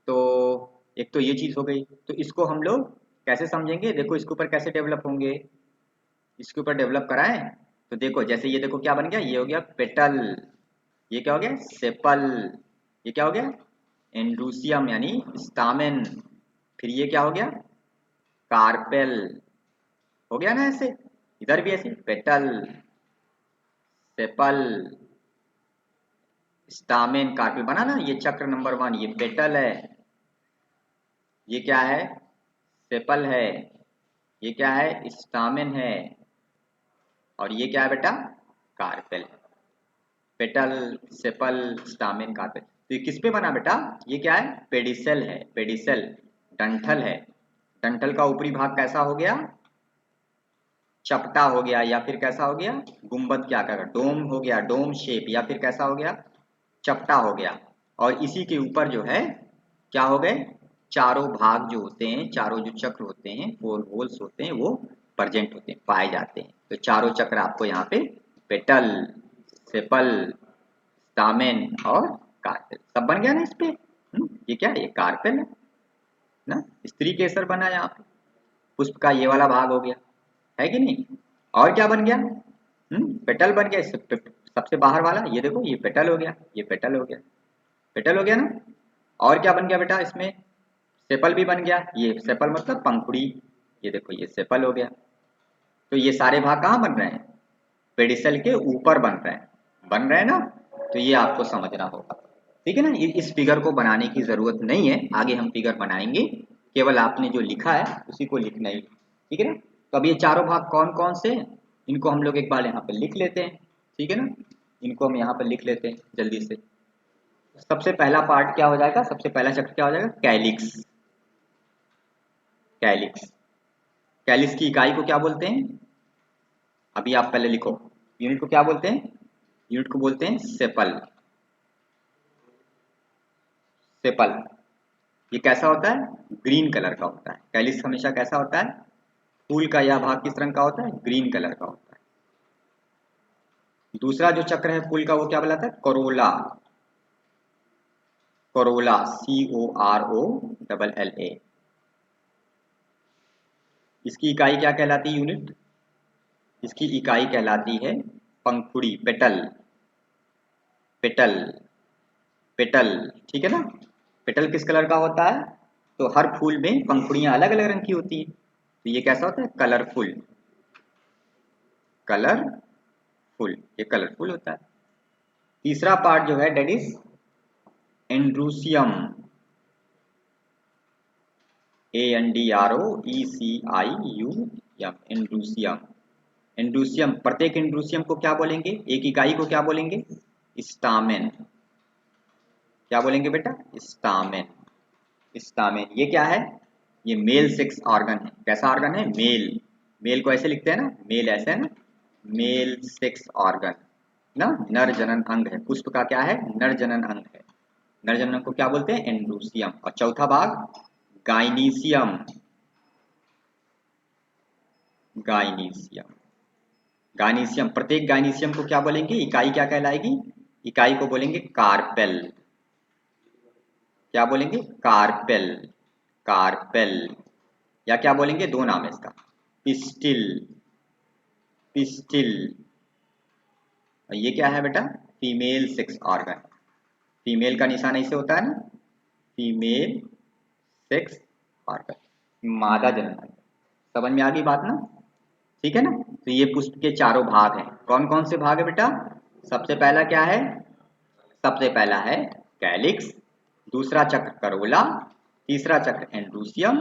तो एक तो ये चीज हो गई, तो इसको हम लोग कैसे समझेंगे, देखो इसके ऊपर कैसे डेवलप होंगे, इसके ऊपर डेवलप कराएं, तो देखो जैसे ये देखो क्या बन गया, ये हो गया पेटल, ये क्या हो गया, सेपल, ये क्या हो गया, एंड्रूसियम यानी स्टामेन, फिर ये क्या हो गया, कार्पेल, हो गया ना ऐसे, इधर भी ऐसे पेटल, सेपल, स्टामेन, कार्पेल बना ना, ये चक्र नंबर 1, ये पेटल है, ये क्या है, सेपल है, ये क्या है, स्टामेन है, और ये क्या है बेटा, carpel, petal, sepal, stamen, carpel, तो ये किस पे बना बेटा, ये क्या है, पेडिसल है, पेडिसल डंठल है, डंठल का ऊपरी भाग कैसा हो गया, चपटा हो गया, या फिर कैसा हो गया, गुंबद क्या आकार, डोम हो गया, डोम शेप, या फिर कैसा हो गया, चपटा हो गया, और इसी के ऊपर जो है क्या हो गए, चारों भाग जो होते हैं, चारों जो चक्र होते हैं, फोर होल्स होते हैं, वो प्रेजेंट होते हैं, पाए जाते हैं। तो चारों चक्र आपको यहाँ पे पेटल, सेपल, स्टामेन और कार्पेल सब बन गया ना इस पे। ये क्या है, ये कार्पेल है ना, स्त्री केसर बना यहाँ पे, पुष्प का ये वाला भाग हो गया, है कि नहीं। और क्या बन गया, पेटल बन गया, सबसे बाहर वाला, ये देखो ये पेटल हो गया, ये पेटल हो गया, पेटल हो गया ना। और क्या बन गया बेटा इसमें, सेपल भी बन गया, ये सेपल मतलब पंखुड़ी, ये देखो ये सेपल हो गया। तो ये सारे भाग कहाँ बन रहे हैं, पेडिसल के ऊपर बन रहे हैं, बन रहे हैं ना, तो ये आपको समझना होगा, ठीक है ना। इस फिगर को बनाने की जरूरत नहीं है, आगे हम फिगर बनाएंगे, केवल आपने जो लिखा है उसी को लिखना ही, ठीक है ना। तो अब ये चारों भाग कौन कौन से हैं, इनको हम लोग एक बार यहाँ पर लिख लेते हैं, ठीक है ना। इनको हम यहाँ पर लिख लेते हैं जल्दी से। सबसे पहला पार्ट क्या हो जाएगा, सबसे पहला चक्र क्या हो जाएगा, कैलिक्स। कैलिक्स, कैलिक्स की इकाई को क्या बोलते हैं, अभी आप पहले लिखो। यूनिट को क्या बोलते हैं, यूनिट को बोलते हैं सेपल। सेपल ये कैसा होता है, ग्रीन कलर का होता है। कैलिक्स हमेशा कैसा होता है, फूल का यह भाग किस रंग का होता है, ग्रीन कलर का होता है। दूसरा जो चक्र है फूल का वो क्या कहलाता है, कोरोला। Corolla, COROLLA। इसकी इकाई क्या कहलाती है, यूनिट, इसकी इकाई कहलाती है पंखुड़ी, पेटल। पेटल, पेटल, ठीक है ना। पेटल किस कलर का होता है, तो हर फूल में पंखुड़ियां अलग अलग रंग की होती है, तो ये कैसा होता है, कलरफुल। कलरफुल, ये कलरफुल होता है। तीसरा पार्ट जो है डेट इज एंड्रूसियम। ANDROECIUM, एंड्रूसियम। एंड्रूसियम, प्रत्येक एंड्रूसियम को क्या बोलेंगे, एक इकाई को क्या बोलेंगे, स्टामेन। क्या बोलेंगे बेटा, स्टामेन। स्टामेन ये क्या है, ये मेल सेक्स ऑर्गन है। कैसा ऑर्गन है, मेल। मेल को ऐसे लिखते हैं ना, मेल ऐसे है ना, मेल सेक्स ऑर्गन ना, नर जनन अंग है। पुष्प का क्या है, नर जनन अंग है। नर जनन अंग को क्या बोलते हैं, एंड्रूसियम। और चौथा भाग गाइनीसियम। गाइनीसियम, गाइनीसियम, प्रत्येक गाइनीसियम को क्या बोलेंगे, इकाई क्या कहलाएगी, इकाई को बोलेंगे कार्पेल। क्या बोलेंगे, कार्पेल। कार्पेल, या क्या बोलेंगे, दो नाम है इसका, पिस्टिल। पिस्टिल, और ये क्या है बेटा, फीमेल सेक्स ऑर्गन। फीमेल का निशान ऐसे होता है ना, फीमेल सेक्स ऑर्गन, मादा जनन अंग। समझ में आ गई बात ना, ठीक है ना। तो ये पुष्प के चारों भाग हैं। कौन कौन से भाग है बेटा, सबसे पहला क्या है, सबसे पहला है कैलिक्स, दूसरा चक्र करोला, तीसरा चक्र एंड्रूसियम,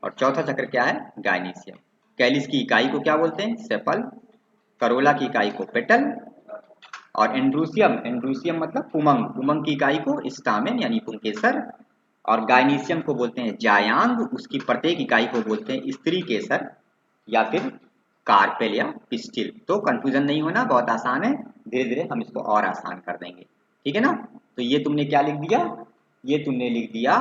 और चौथा चक्र क्या है, गाइनीसियम। कैलिक्स की इकाई को क्या बोलते हैं, सेपल। करोला की इकाई को पेटल। और एंड्रूसियम, एंड्रूसियम मतलब पुमंग, पुमंग की इकाई को स्टामेन यानी पुंकेसर। और गाइनीसियम को बोलते हैं जायांग, उसकी प्रत्येक इकाई को बोलते हैं स्त्री केसर या फिर कार्पेल या पिस्टिल। तो कंफ्यूजन नहीं होना, बहुत आसान है, धीरे धीरे हम इसको और आसान कर देंगे, ठीक है ना। तो ये तुमने क्या लिख दिया, ये तुमने लिख दिया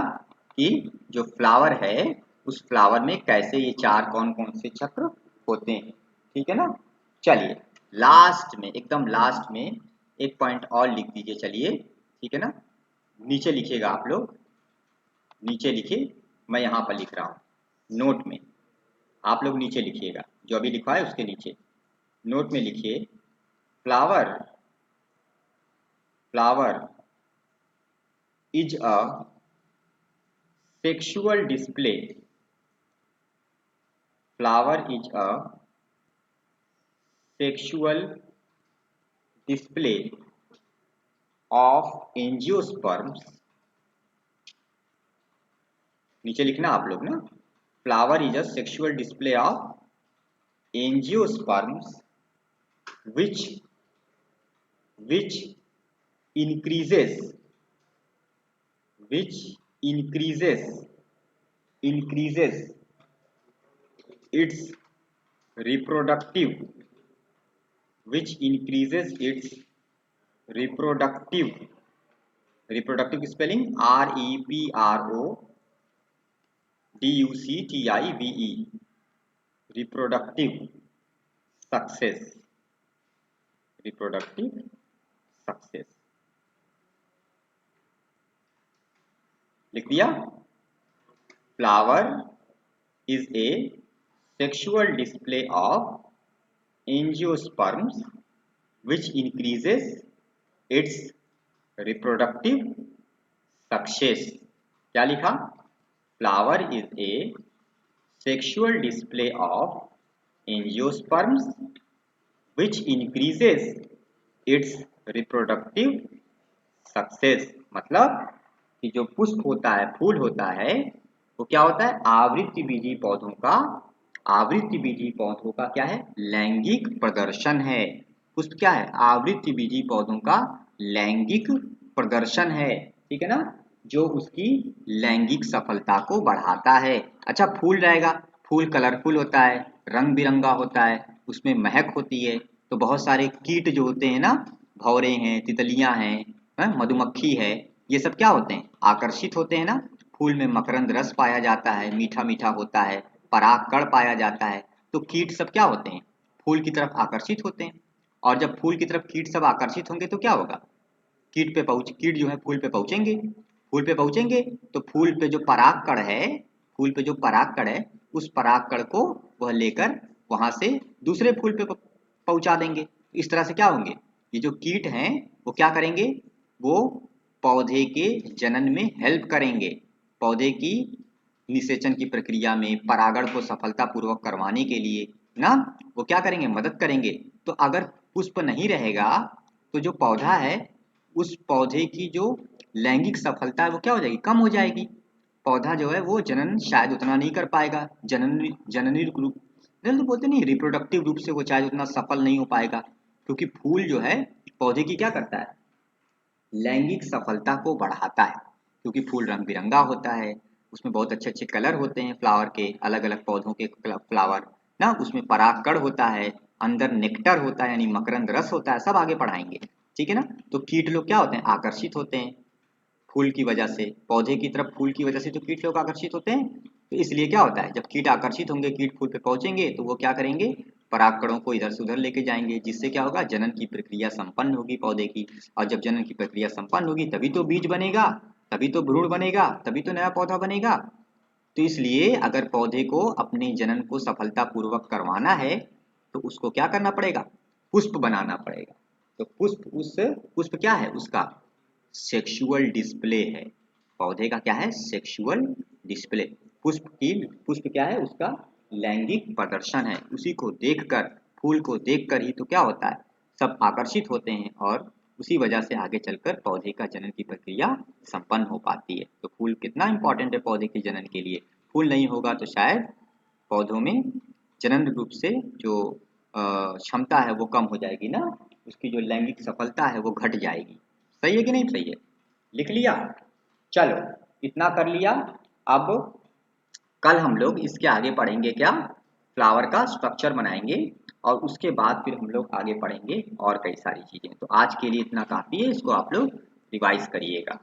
कि जो फ्लावर है उस फ्लावर में कैसे ये चार कौन कौन से चक्र होते हैं, ठीक है ना। चलिए लास्ट में, एकदम लास्ट में एक पॉइंट और लिख दीजिए, चलिए, ठीक है ना। नीचे लिखिएगा आप लोग, नीचे लिखिए, मैं यहाँ पर लिख रहा हूँ नोट में, आप लोग नीचे लिखिएगा, जो अभी लिखा है उसके नीचे नोट में लिखिए, flower, flower is a sexual display. Flower is a sexual display of angiosperms. नीचे लिखना आप लोग ना, flower is a sexual display of angiosperms which which increases, which increases increases its reproductive, which increases its reproductive, reproductive spelling REPRODUCTIVE, reproductive success, reproductive success। लिख दिया, flower is a sexual display of angiosperms which increases its reproductive success। क्या लिखा, flower is a sexual display of angiosperms which increases its reproductive success। मतलब कि जो पुष्प होता है, फूल होता है, वो क्या होता है, आवृत्तिबीजी पौधों का, आवृत्तिबीजी पौधों का क्या है, लैंगिक प्रदर्शन है। पुष्प क्या है, आवृत्तिबीजी पौधों का लैंगिक प्रदर्शन है, ठीक है ना, जो उसकी लैंगिक सफलता को बढ़ाता है। अच्छा, फूल रहेगा, फूल कलरफुल होता है, रंग बिरंगा होता है, उसमें महक होती है, तो बहुत सारे कीट जो होते हैं ना, भौरे हैं, तितलियां हैं, मधुमक्खी है, ये सब क्या होते हैं, आकर्षित होते हैं ना। फूल में मकरंद रस पाया जाता है, मीठा मीठा होता है, परागकण पाया जाता है, तो कीट सब क्या होते हैं, फूल की तरफ आकर्षित होते हैं। और जब फूल की तरफ कीट सब आकर्षित होंगे तो क्या होगा, कीट जो है फूल पे पहुंचेंगे, फूल पे पहुंचेंगे तो फूल पे जो परागकण है, फूल पे जो परागकण है, उस परागकण को वह लेकर वहां से दूसरे फूल पे पहुंचा देंगे। इस तरह से क्या होंगे, ये जो कीट हैं वो क्या करेंगे, वो पौधे के जनन में हेल्प करेंगे, पौधे की निषेचन की प्रक्रिया में परागण को सफलतापूर्वक करवाने के लिए ना, वो क्या करेंगे, मदद करेंगे। तो अगर पुष्प नहीं रहेगा तो जो पौधा है, उस पौधे की जो लैंगिक सफलता है वो क्या हो जाएगी, कम हो जाएगी। पौधा जो है वो जनन शायद उतना नहीं कर पाएगा, जनन जननी रूप, तो बोलते नहीं, रिप्रोडक्टिव रूप से वो शायद उतना सफल नहीं हो पाएगा, क्योंकि फूल जो है पौधे की क्या करता है, लैंगिक सफलता को बढ़ाता है, क्योंकि फूल रंग बिरंगा होता है, उसमें बहुत अच्छे अच्छे कलर होते हैं, फ्लावर के, अलग अलग पौधों के फ्लावर ना, उसमें परागकण होता है, अंदर नेक्टर होता है यानी मकरंद रस होता है, सब आगे पढ़ाएंगे, ठीक है ना। तो कीट लोग क्या होते हैं, आकर्षित होते हैं फूल की वजह से, पौधे की तरफ फूल की वजह से तो कीट लोग आकर्षित होते हैं। तो इसलिए क्या होता है, जब कीट आकर्षित होंगे, कीट फूल पे पहुंचेंगे तो वो क्या करेंगे, परागकणों को इधर से उधर लेके जाएंगे, जिससे क्या होगा, जनन की प्रक्रिया संपन्न होगी पौधे की। और जब जनन की प्रक्रिया संपन्न होगी तभी तो बीज बनेगा, तभी तो भ्रूण बनेगा, तभी तो नया पौधा बनेगा। तो इसलिए अगर पौधे को अपने जनन को सफलतापूर्वक करवाना है तो उसको क्या करना पड़ेगा, पुष्प बनाना पड़ेगा। तो पुष्प, उस पुष्प क्या है, उसका सेक्सुअल डिस्प्ले है, पौधे का क्या है, सेक्सुअल डिस्प्ले। पुष्प क्या है, उसका लैंगिक प्रदर्शन है, उसी को देखकर, फूल को देखकर ही तो क्या होता है, सब आकर्षित होते हैं, और उसी वजह से आगे चलकर पौधे का जनन की प्रक्रिया संपन्न हो पाती है। तो फूल कितना इंपॉर्टेंट है पौधे के जनन के लिए, फूल नहीं होगा तो शायद पौधों में जनन रूप से जो क्षमता है वो कम हो जाएगी ना, उसकी जो लैंगिक सफलता है वो घट जाएगी। सही है कि नहीं सही है, लिख लिया, चलो इतना कर लिया। अब कल हम लोग इसके आगे पढ़ेंगे क्या, फ्लावर का स्ट्रक्चर बनाएंगे, और उसके बाद फिर हम लोग आगे पढ़ेंगे और कई सारी चीजें। तो आज के लिए इतना काफी है, इसको आप लोग रिवाइज करिएगा।